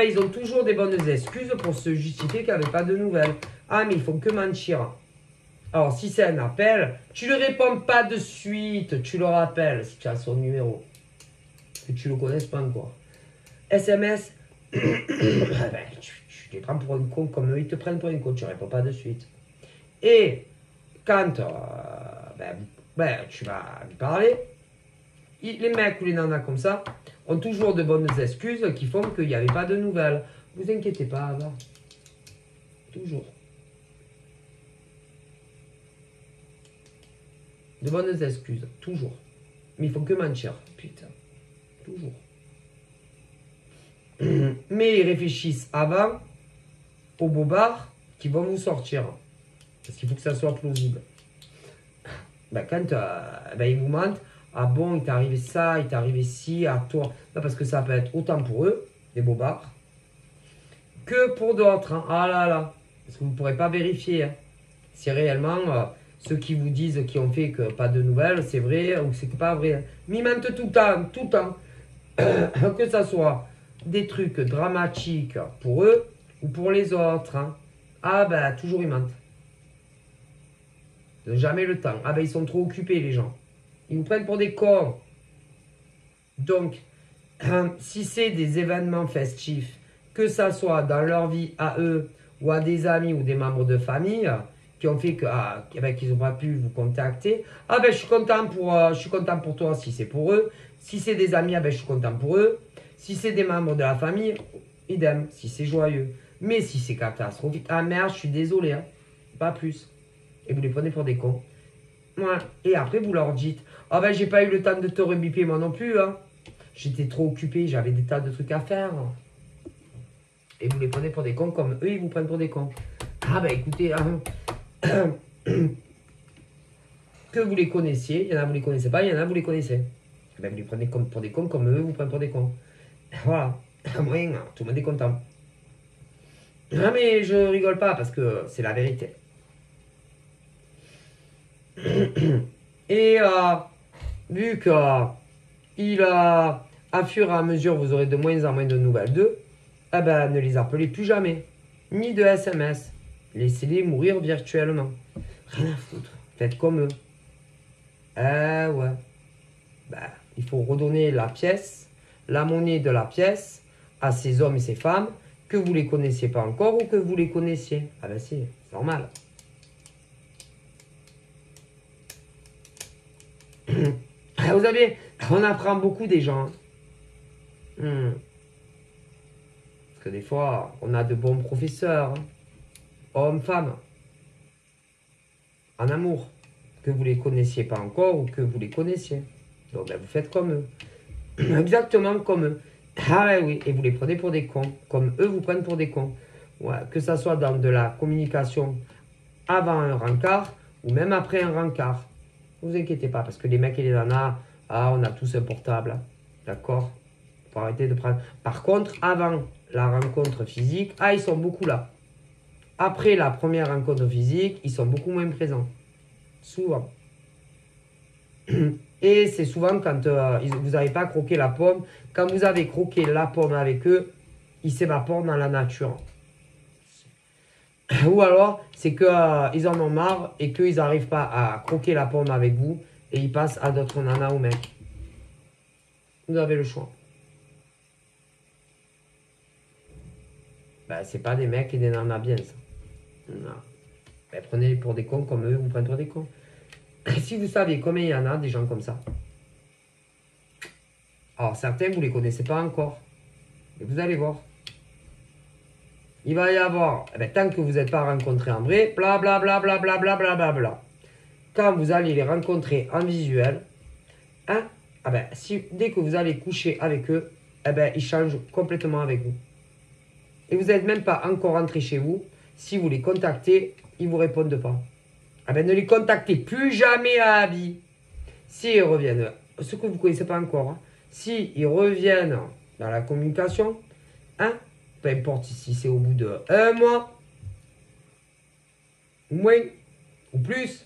ils ont toujours des bonnes excuses pour se justifier qu'il n'y avait pas de nouvelles. Ah, mais ils font que mentir. Alors, si c'est un appel, tu ne le réponds pas de suite. Tu le rappelles si tu as son numéro. Que tu ne le connaisses pas encore. SMS, tu les prends pour une con comme eux, ils te prennent pour une con. Tu ne réponds pas de suite. Et quand tu vas lui parler, Les mecs ou les nanas comme ça ont toujours de bonnes excuses qui font qu'il n'y avait pas de nouvelles. Vous inquiétez pas, Ava. Toujours. De bonnes excuses, toujours. Mais ils font que mentir, putain. Toujours. Mais ils réfléchissent avant aux bobards qui vont vous sortir. Parce qu'il faut que ça soit plausible. Ben, quand ils vous mentent, ah bon, il t'est arrivé ça, il t'est arrivé ci, à toi. Ben, parce que ça peut être autant pour eux, les bobards, que pour d'autres. Hein. Ah là là. Parce que vous ne pourrez pas vérifier. Hein. Si réellement, ceux qui vous disent qu'ils ont fait que pas de nouvelles, c'est vrai ou c'est pas vrai. Hein. Mais ils mentent tout le temps, tout le temps. Que ça soit des trucs dramatiques pour eux ou pour les autres. Hein. Ah ben, toujours ils mentent. Ils n'ont jamais le temps. Ah ben, ils sont trop occupés, les gens. Ils vous prennent pour des cons. Donc, si c'est des événements festifs, que ça soit dans leur vie à eux, ou à des amis ou des membres de famille, qui ont fait qu'ils n'ont pas pu vous contacter, ah ben, je suis content pour toi si c'est pour eux. Si c'est des amis, ah ben, je suis content pour eux. Si c'est des membres de la famille, idem, si c'est joyeux. Mais si c'est catastrophique, ah merde, je suis désolé, hein. Pas plus. Et vous les prenez pour des cons. Ouais. Et après, vous leur dites, ah ben, j'ai pas eu le temps de te rebiper moi non plus, hein. J'étais trop occupé, j'avais des tas de trucs à faire. Et vous les prenez pour des cons comme eux, ils vous prennent pour des cons. Ah ben, écoutez, que vous les connaissiez, il y en a vous les connaissez pas, il y en a vous les connaissez. Ben, vous les prenez pour des cons comme eux, vous prennent pour des cons. Voilà. Moins, tout le monde est content. Non mais je rigole pas parce que c'est la vérité. Et vu que à fur et à mesure vous aurez de moins en moins de nouvelles d'eux, eh ben ne les appelez plus jamais, ni de SMS. Laissez-les mourir virtuellement. Rien à foutre. Faites comme eux. Ouais. Ben, il faut redonner la pièce, la monnaie de la pièce à ces hommes et ces femmes que vous les connaissiez pas encore ou que vous les connaissiez. Ah ben c'est normal. Vous savez, on apprend beaucoup des gens. Parce que des fois, on a de bons professeurs, hommes, femmes, en amour, que vous les connaissiez pas encore ou que vous les connaissiez. Donc ben, vous faites comme eux. Exactement comme eux. Ah ouais, oui, et vous les prenez pour des cons. Comme eux vous prennent pour des cons. Ouais, que ça soit dans de la communication avant un rencard ou même après un rencard. Ne vous inquiétez pas, parce que les mecs et les nanas, on a tous un portable. D'accord? Faut arrêter de prendre. Par contre, avant la rencontre physique, ils sont beaucoup là. Après la première rencontre physique, ils sont beaucoup moins présents. Souvent. Et c'est souvent quand vous n'avez pas croqué la pomme. Quand vous avez croqué la pomme avec eux, ils s'évaporent dans la nature. Ou alors, c'est qu'ils en ont marre et qu'ils n'arrivent pas à croquer la pomme avec vous et ils passent à d'autres nanas ou mecs. Vous avez le choix. Ben, c'est pas des mecs et des nanas bien, ça. Non. Ben, prenez pour des cons comme eux, vous prenez pour des cons. Si vous saviez combien il y en a, des gens comme ça. Alors, certains, vous ne les connaissez pas encore. Mais vous allez voir. Il va y avoir, tant que vous n'êtes pas rencontrés en vrai, blablabla, blablabla, blablabla. Quand vous allez les rencontrer en visuel, dès que vous allez coucher avec eux, ils changent complètement avec vous. Et vous n'êtes même pas encore rentré chez vous. Si vous les contactez, ils ne vous répondent pas. Ne les contactez plus jamais à la vie. S'ils reviennent, ce que vous ne connaissez pas encore, hein, s'ils reviennent dans la communication, peu importe si c'est au bout de 1 mois, ou moins, ou plus,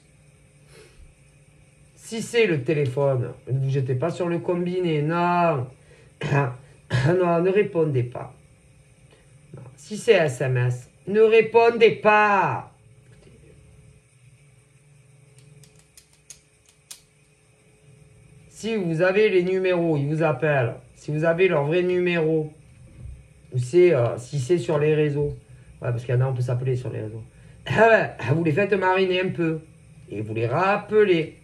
si c'est le téléphone, ne vous jetez pas sur le combiné, non, non, ne répondez pas. Non. Si c'est SMS, ne répondez pas. Si vous avez les numéros, ils vous appellent. Si vous avez leur vrai numéro, ou si c'est sur les réseaux. Ouais, parce qu'il y en a, on peut s'appeler sur les réseaux. Vous les faites mariner un peu. Et vous les rappelez.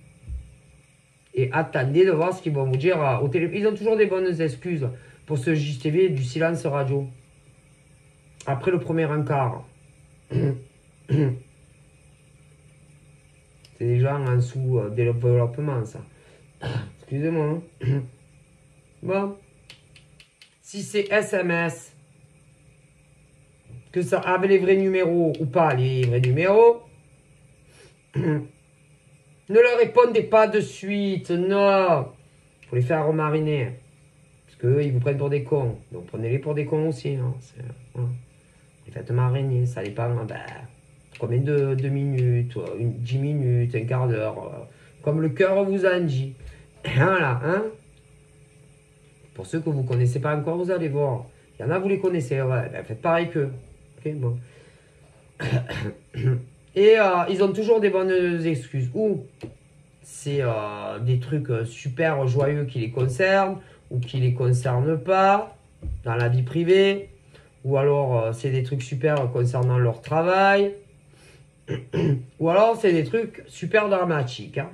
Et attendez de voir ce qu'ils vont vous dire au téléphone. Ils ont toujours des bonnes excuses pour se justifier du silence radio. Après le premier encart. C'est déjà en sous-développement, ça. Excusez-moi. Bon. Si c'est SMS, que ça avait les vrais numéros ou pas les vrais numéros, ne leur répondez pas de suite, non. Faut les faire remariner. Parce qu'eux, ils vous prennent pour des cons. Donc prenez-les pour des cons aussi. Hein. Les faites mariner, ça dépend. Combien de minutes, 10 minutes, un quart d'heure. Comme le cœur vous en dit. Voilà, hein. Pour ceux que vous ne connaissez pas encore, vous allez voir. Il y en a, vous les connaissez, ouais. Faites pareil qu'eux. Ok, bon. Et ils ont toujours des bonnes excuses. Ou c'est des trucs super joyeux qui les concernent, ou qui les concernent pas, dans la vie privée. Ou alors c'est des trucs super concernant leur travail. Ou alors c'est des trucs super dramatiques. Hein.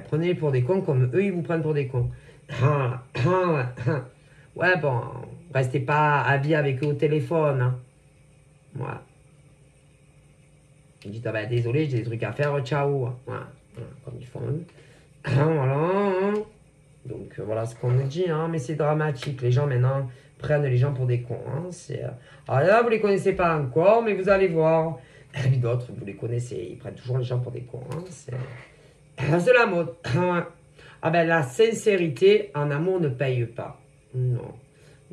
Prenez-les pour des cons comme eux, ils vous prennent pour des cons. Ouais, bon, restez pas habillés avec eux au téléphone. Hein. Voilà. Vous dites, ah ben, désolé, j'ai des trucs à faire, ciao. Voilà, comme ils font eux. Voilà. Donc, voilà ce qu'on nous dit, hein, mais c'est dramatique. Les gens, maintenant, prennent les gens pour des cons. Hein. Alors là, vous les connaissez pas encore, mais vous allez voir. Et d'autres, vous les connaissez, ils prennent toujours les gens pour des cons. Hein. C'est la mode. Ah ben, la sincérité en amour ne paye pas. Non.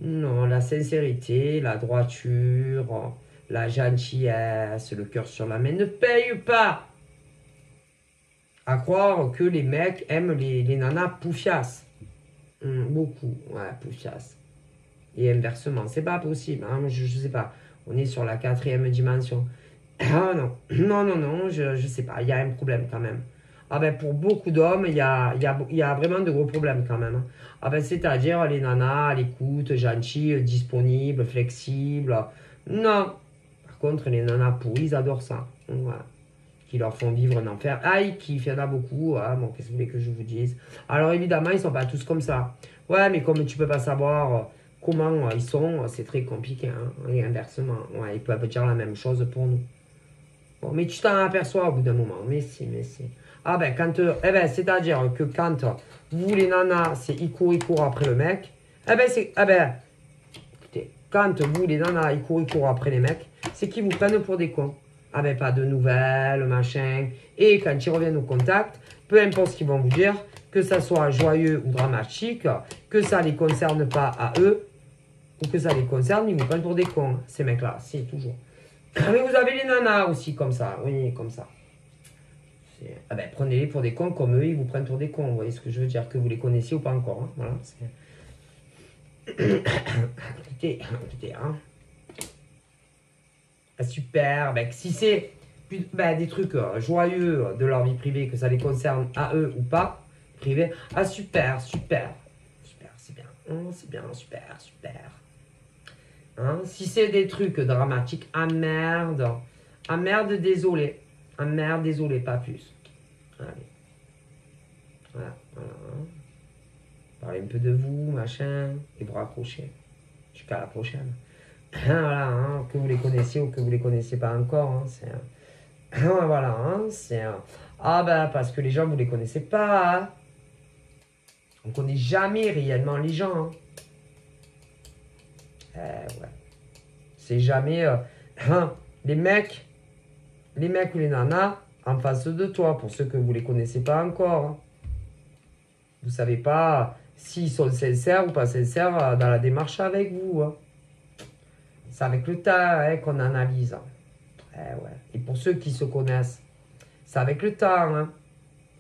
Non, la sincérité, la droiture, la gentillesse, le cœur sur la main ne paye pas. À croire que les mecs aiment les nanas poufiasses. Beaucoup, ouais, poufiasses. Et inversement, c'est pas possible. Hein, je sais pas. On est sur la 4e dimension. Ah non, non, je sais pas. Il y a un problème quand même. Ah ben pour beaucoup d'hommes, il y a vraiment de gros problèmes quand même. Ah ben c'est-à-dire les nanas à l'écoute, gentilles, disponibles, flexibles. Non. Par contre, les nanas pourries, ils adorent ça. Voilà. Qui leur font vivre un enfer. Ah, ils kiffent, il y en a beaucoup. Ah, bon, qu'est-ce que vous voulez que je vous dise? Alors évidemment, ils sont pas tous comme ça. Ouais, mais comme tu peux pas savoir comment ils sont, c'est très compliqué. Hein. Et inversement, ouais, ils peuvent dire la même chose pour nous. Bon, mais tu t'en aperçois au bout d'un moment. Mais si. Ah ben, c'est-à-dire que quand vous, les nanas, c'est ils courent après le mec, écoutez, quand vous, les nanas, ils courent après les mecs, c'est qu'ils vous prennent pour des cons. Ah ben, pas de nouvelles, machin. Et quand ils reviennent au contact, peu importe ce qu'ils vont vous dire, que ça soit joyeux ou dramatique, que ça les concerne pas à eux, ou que ça les concerne, ils vous prennent pour des cons, ces mecs-là, c'est toujours. Mais vous avez les nanas aussi comme ça, oui, comme ça. Ah ben, prenez-les pour des cons comme eux, ils vous prennent pour des cons. Vous voyez ce que je veux dire, que vous les connaissiez ou pas encore. Hein, voilà. Écoutez, hein. Ah, super. Ben, si c'est des trucs joyeux de leur vie privée, que ça les concerne à eux ou pas, privé. Ah, super, c'est bien. C'est bien, super. Hein, si c'est des trucs dramatiques, ah merde, désolé. Ah merde, désolé, pas plus. Allez. Voilà. Parlez un peu de vous, machin, et vous raccrochez. Jusqu'à la prochaine. Voilà, hein, que vous les connaissiez ou que vous les connaissez pas encore. Hein, voilà, hein, ah ben, parce que les gens, vous les connaissez pas. Hein. On connaît jamais réellement les gens. Hein. Ouais. C'est jamais... les mecs ou les nanas en face de toi, pour ceux que vous ne les connaissez pas encore. Hein. Vous ne savez pas s'ils sont sincères ou pas sincères dans la démarche avec vous. Hein. C'est avec le temps qu'on analyse. Hein. Ouais. Et pour ceux qui se connaissent, c'est avec le temps hein,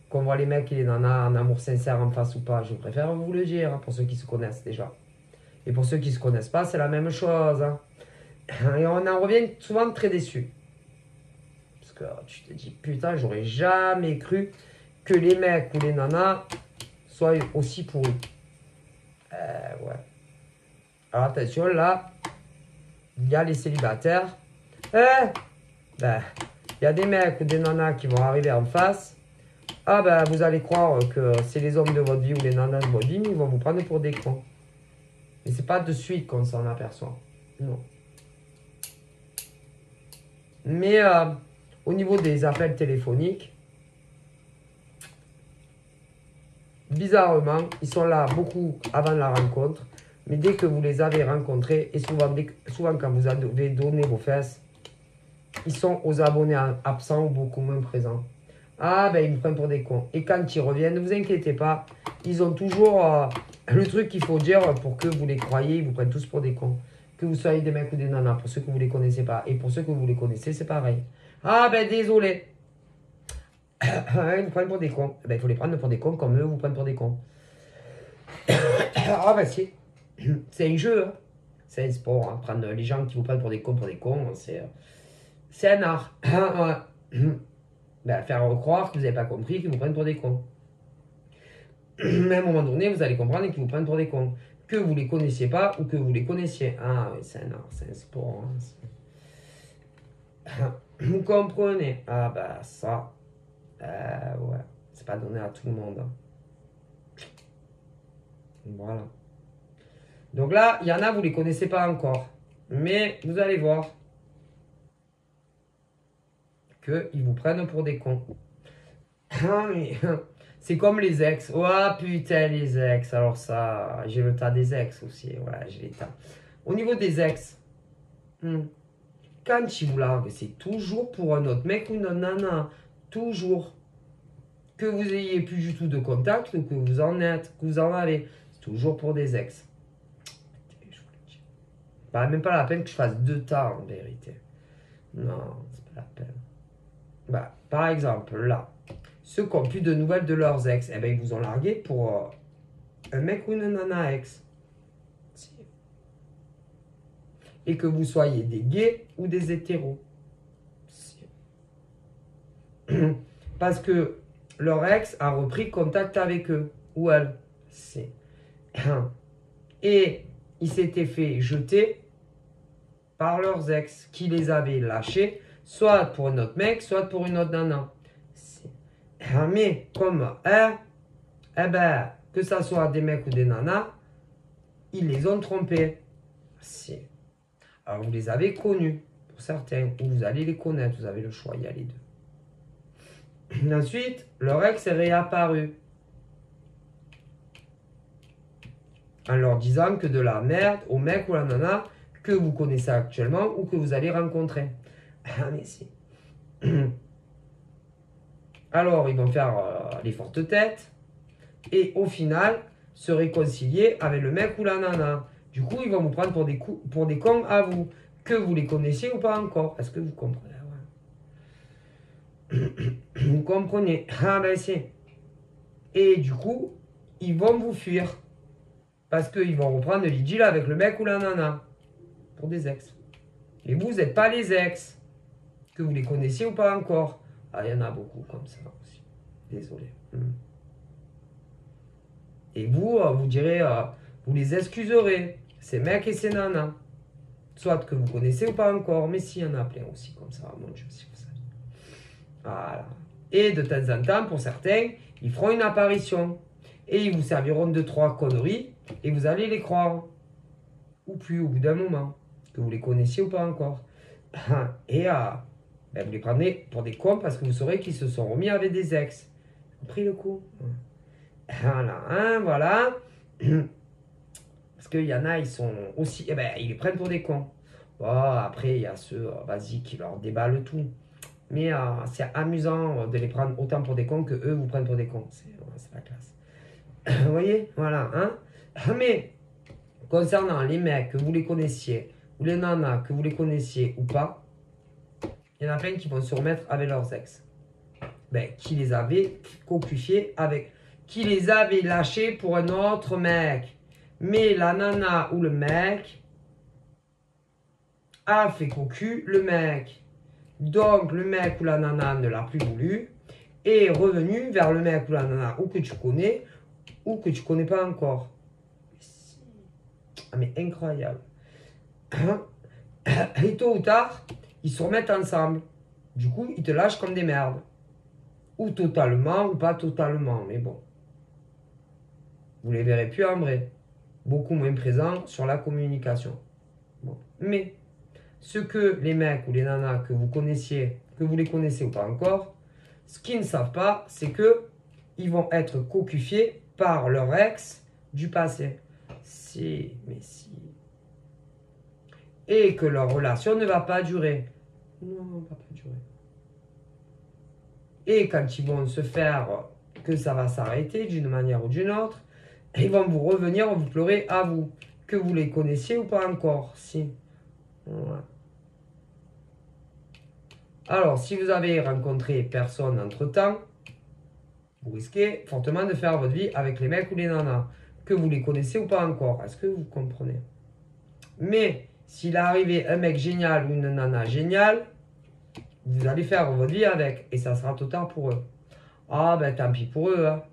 qu'on voit les mecs et les nanas en amour sincère en face ou pas. Je préfère vous le dire, hein, pour ceux qui se connaissent déjà. Et pour ceux qui ne se connaissent pas, c'est la même chose. Hein. Et on en revient souvent très déçus. Parce que tu te dis, putain, j'aurais jamais cru que les mecs ou les nanas soient aussi pourris. Ouais. Alors attention, là, il y a les célibataires. Il y a des mecs ou des nanas qui vont arriver en face. Ah ben, vous allez croire que c'est les hommes de votre vie ou les nanas de votre vie, mais ils vont vous prendre pour des cons. Et c'est pas de suite qu'on s'en aperçoit. Non. Mais au niveau des appels téléphoniques, bizarrement, ils sont là beaucoup avant la rencontre. Mais dès que vous les avez rencontrés, et souvent quand vous avez donné vos fesses, ils sont aux abonnés absents ou beaucoup moins présents. Ah ben ils me prennent pour des cons. Et quand ils reviennent, ne vous inquiétez pas, ils ont toujours le truc qu'il faut dire pour que vous les croyez, ils vous prennent tous pour des cons. Que vous soyez des mecs ou des nanas, pour ceux que vous ne les connaissez pas. Et pour ceux que vous les connaissez, c'est pareil. Ah ben désolé. Ils vous prennent pour des cons. Ben, il faut les prendre pour des cons comme eux vous prennent pour des cons. Ah ben si. C'est un jeu. Hein. C'est un sport. Hein. Prendre les gens qui vous prennent pour des cons, c'est un art. Ben, faire croire que vous n'avez pas compris qu'ils vous prennent pour des cons. Mais à un moment donné, vous allez comprendre qu'ils vous prennent pour des cons. Que vous les connaissiez pas ou que vous les connaissiez. Ah oui, c'est un art, c'est un sport. Hein. Vous comprenez? Ah bah ça, ouais, c'est pas donné à tout le monde. Hein. Voilà. Donc là, il y en a, vous les connaissez pas encore. Mais vous allez voir qu'ils vous prennent pour des cons. Ah oui. C'est comme les ex. Oh putain, les ex. Alors ça, j'ai le tas des ex aussi. Ouais, j'ai les tas. Au niveau des ex, quand ils vous larguent, c'est toujours pour un autre mec ou une nana. Toujours. Que vous ayez plus du tout de contact, que vous en êtes, que vous en avez. C'est toujours pour des ex. Même pas la peine que je fasse 2 tas en vérité. Non, c'est pas la peine. Bah, par exemple, là. Ceux qui n'ont plus de nouvelles de leurs ex, eh ben, ils vous ont largué pour un mec ou une nana ex. Et que vous soyez des gays ou des hétéros. Parce que leur ex a repris contact avec eux. Ou elle. Et ils s'étaient fait jeter par leurs ex qui les avaient lâchés, soit pour un autre mec, soit pour une autre nana. Mais comme eh ben, que ça soit des mecs ou des nanas, ils les ont trompés. Alors vous les avez connus, pour certains, ou vous allez les connaître, vous avez le choix, il y a les deux. Ensuite, leur ex est réapparu. En leur disant que de la merde au mec ou la nana que vous connaissez actuellement ou que vous allez rencontrer. Ah mais si. Alors, ils vont faire les fortes têtes et au final, se réconcilier avec le mec ou la nana. Du coup, ils vont vous prendre pour des cons à vous, que vous les connaissiez ou pas encore. Est-ce que vous comprenez? Ouais. Vous comprenez? Ah ben c'est. Et du coup, ils vont vous fuir. Parce qu'ils vont reprendre l'idylle avec le mec ou la nana. Pour des ex. Et vous n'êtes pas les ex. Que vous les connaissiez ou pas encore. Ah, il y en a beaucoup comme ça aussi. Désolé. Et vous, vous direz, vous les excuserez, ces mecs et ces nanas. Soit que vous connaissez ou pas encore, mais s'il y en a plein aussi comme ça, mon Dieu, si vous savez. Voilà. Et de temps en temps, pour certains, ils feront une apparition. Et ils vous serviront 2-3 conneries, et vous allez les croire. Ou plus, au bout d'un moment. Que vous les connaissiez ou pas encore. Et ben, vous les prenez pour des cons parce que vous saurez qu'ils se sont remis avec des ex. Vous avez pris le coup. Voilà, hein, voilà. Parce qu'il y en a, ils sont aussi. Eh ben, ils les prennent pour des cons. Bon, après, il y a ceux, vas-y, qui leur déballent tout. Mais c'est amusant de les prendre autant pour des cons que eux vous prennent pour des cons. C'est la classe. Vous voyez? Voilà, hein. Mais, concernant les mecs, que vous les connaissiez, ou les nanas, que vous les connaissiez ou pas, il y en a plein qui vont se remettre avec leurs ex. Ben, qui les avaient cocufiés avec. Qui les avait lâchés pour un autre mec. Mais la nana ou le mec a fait cocu le mec. Donc le mec ou la nana ne l'a plus voulu et est revenu vers le mec ou la nana ou que tu connais ou que tu connais pas encore. Ah mais incroyable. Et tôt ou tard, ils se remettent ensemble. Du coup, ils te lâchent comme des merdes. Ou totalement, ou pas totalement, mais bon. Vous les verrez plus en vrai. Beaucoup moins présents sur la communication. Bon. Mais, ce que les mecs ou les nanas que vous connaissiez, que vous les connaissez ou pas encore, ce qu'ils ne savent pas, c'est que ils vont être cocufiés par leur ex du passé. Si, mais si. Et que leur relation ne va pas durer. Non, elle ne va pas durer. Et quand ils vont se faire que ça va s'arrêter d'une manière ou d'une autre, ils vont vous revenir, vous pleurer à vous. Que vous les connaissiez ou pas encore. Si. Ouais. Alors, si vous avez rencontré personne entre-temps, vous risquez fortement de faire votre vie avec les mecs ou les nanas. Que vous les connaissez ou pas encore. Est-ce que vous comprenez? Mais, s'il est arrivé un mec génial ou une nana géniale, vous allez faire votre vie avec. Et ça sera total pour eux. Ah ben tant pis pour eux. Hein.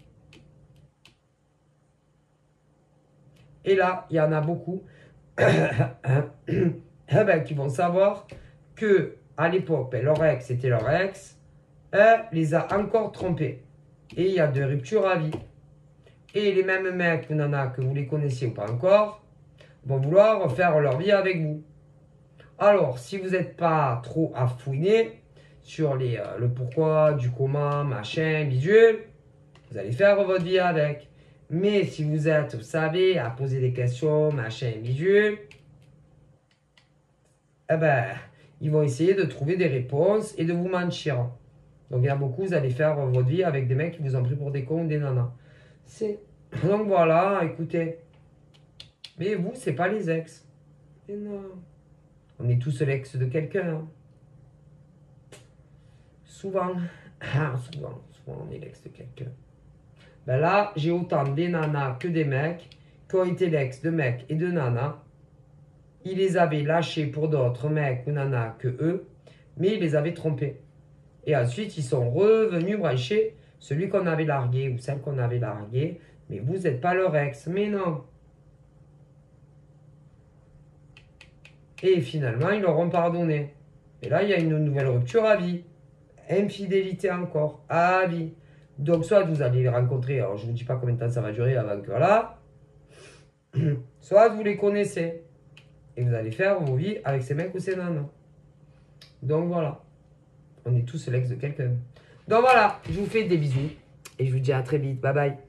Et là, il y en a beaucoup qui vont savoir que à l'époque, ben, leur ex était leur ex, les a encore trompés. Et il y a de ruptures à vie. Et les mêmes mecs ou nanas que vous les connaissiez ou pas encore, vont vouloir faire leur vie avec vous. Alors, si vous n'êtes pas trop à fouiner sur le pourquoi, du comment, machin, visuel, vous allez faire votre vie avec. Mais si vous êtes, vous savez, à poser des questions, machin, visuel, eh ben, ils vont essayer de trouver des réponses et de vous mentir. Donc, il y a beaucoup, vous allez faire votre vie avec des mecs qui vous ont pris pour des cons ou des nanas. Donc, voilà, écoutez. Mais vous, c'est pas les ex. Mais non. On est tous l'ex de quelqu'un. Hein. Souvent. Souvent, on est l'ex de quelqu'un. Ben là, j'ai autant des nanas que des mecs qui ont été l'ex de mecs et de nanas. Ils les avaient lâchés pour d'autres mecs ou nanas que eux, mais ils les avaient trompés. Et ensuite, ils sont revenus brancher celui qu'on avait largué ou celle qu'on avait larguée. Mais vous n'êtes pas leur ex. Mais non. Et finalement, ils leur ont pardonné. Et là, il y a une nouvelle rupture à vie. Infidélité encore, à vie. Donc, soit vous allez les rencontrer, alors je ne vous dis pas combien de temps ça va durer avant que là, soit vous les connaissez. Et vous allez faire vos vies avec ces mecs ou ces nanas. Donc voilà. On est tous l'ex de quelqu'un. Donc voilà, je vous fais des bisous. Et je vous dis à très vite. Bye bye.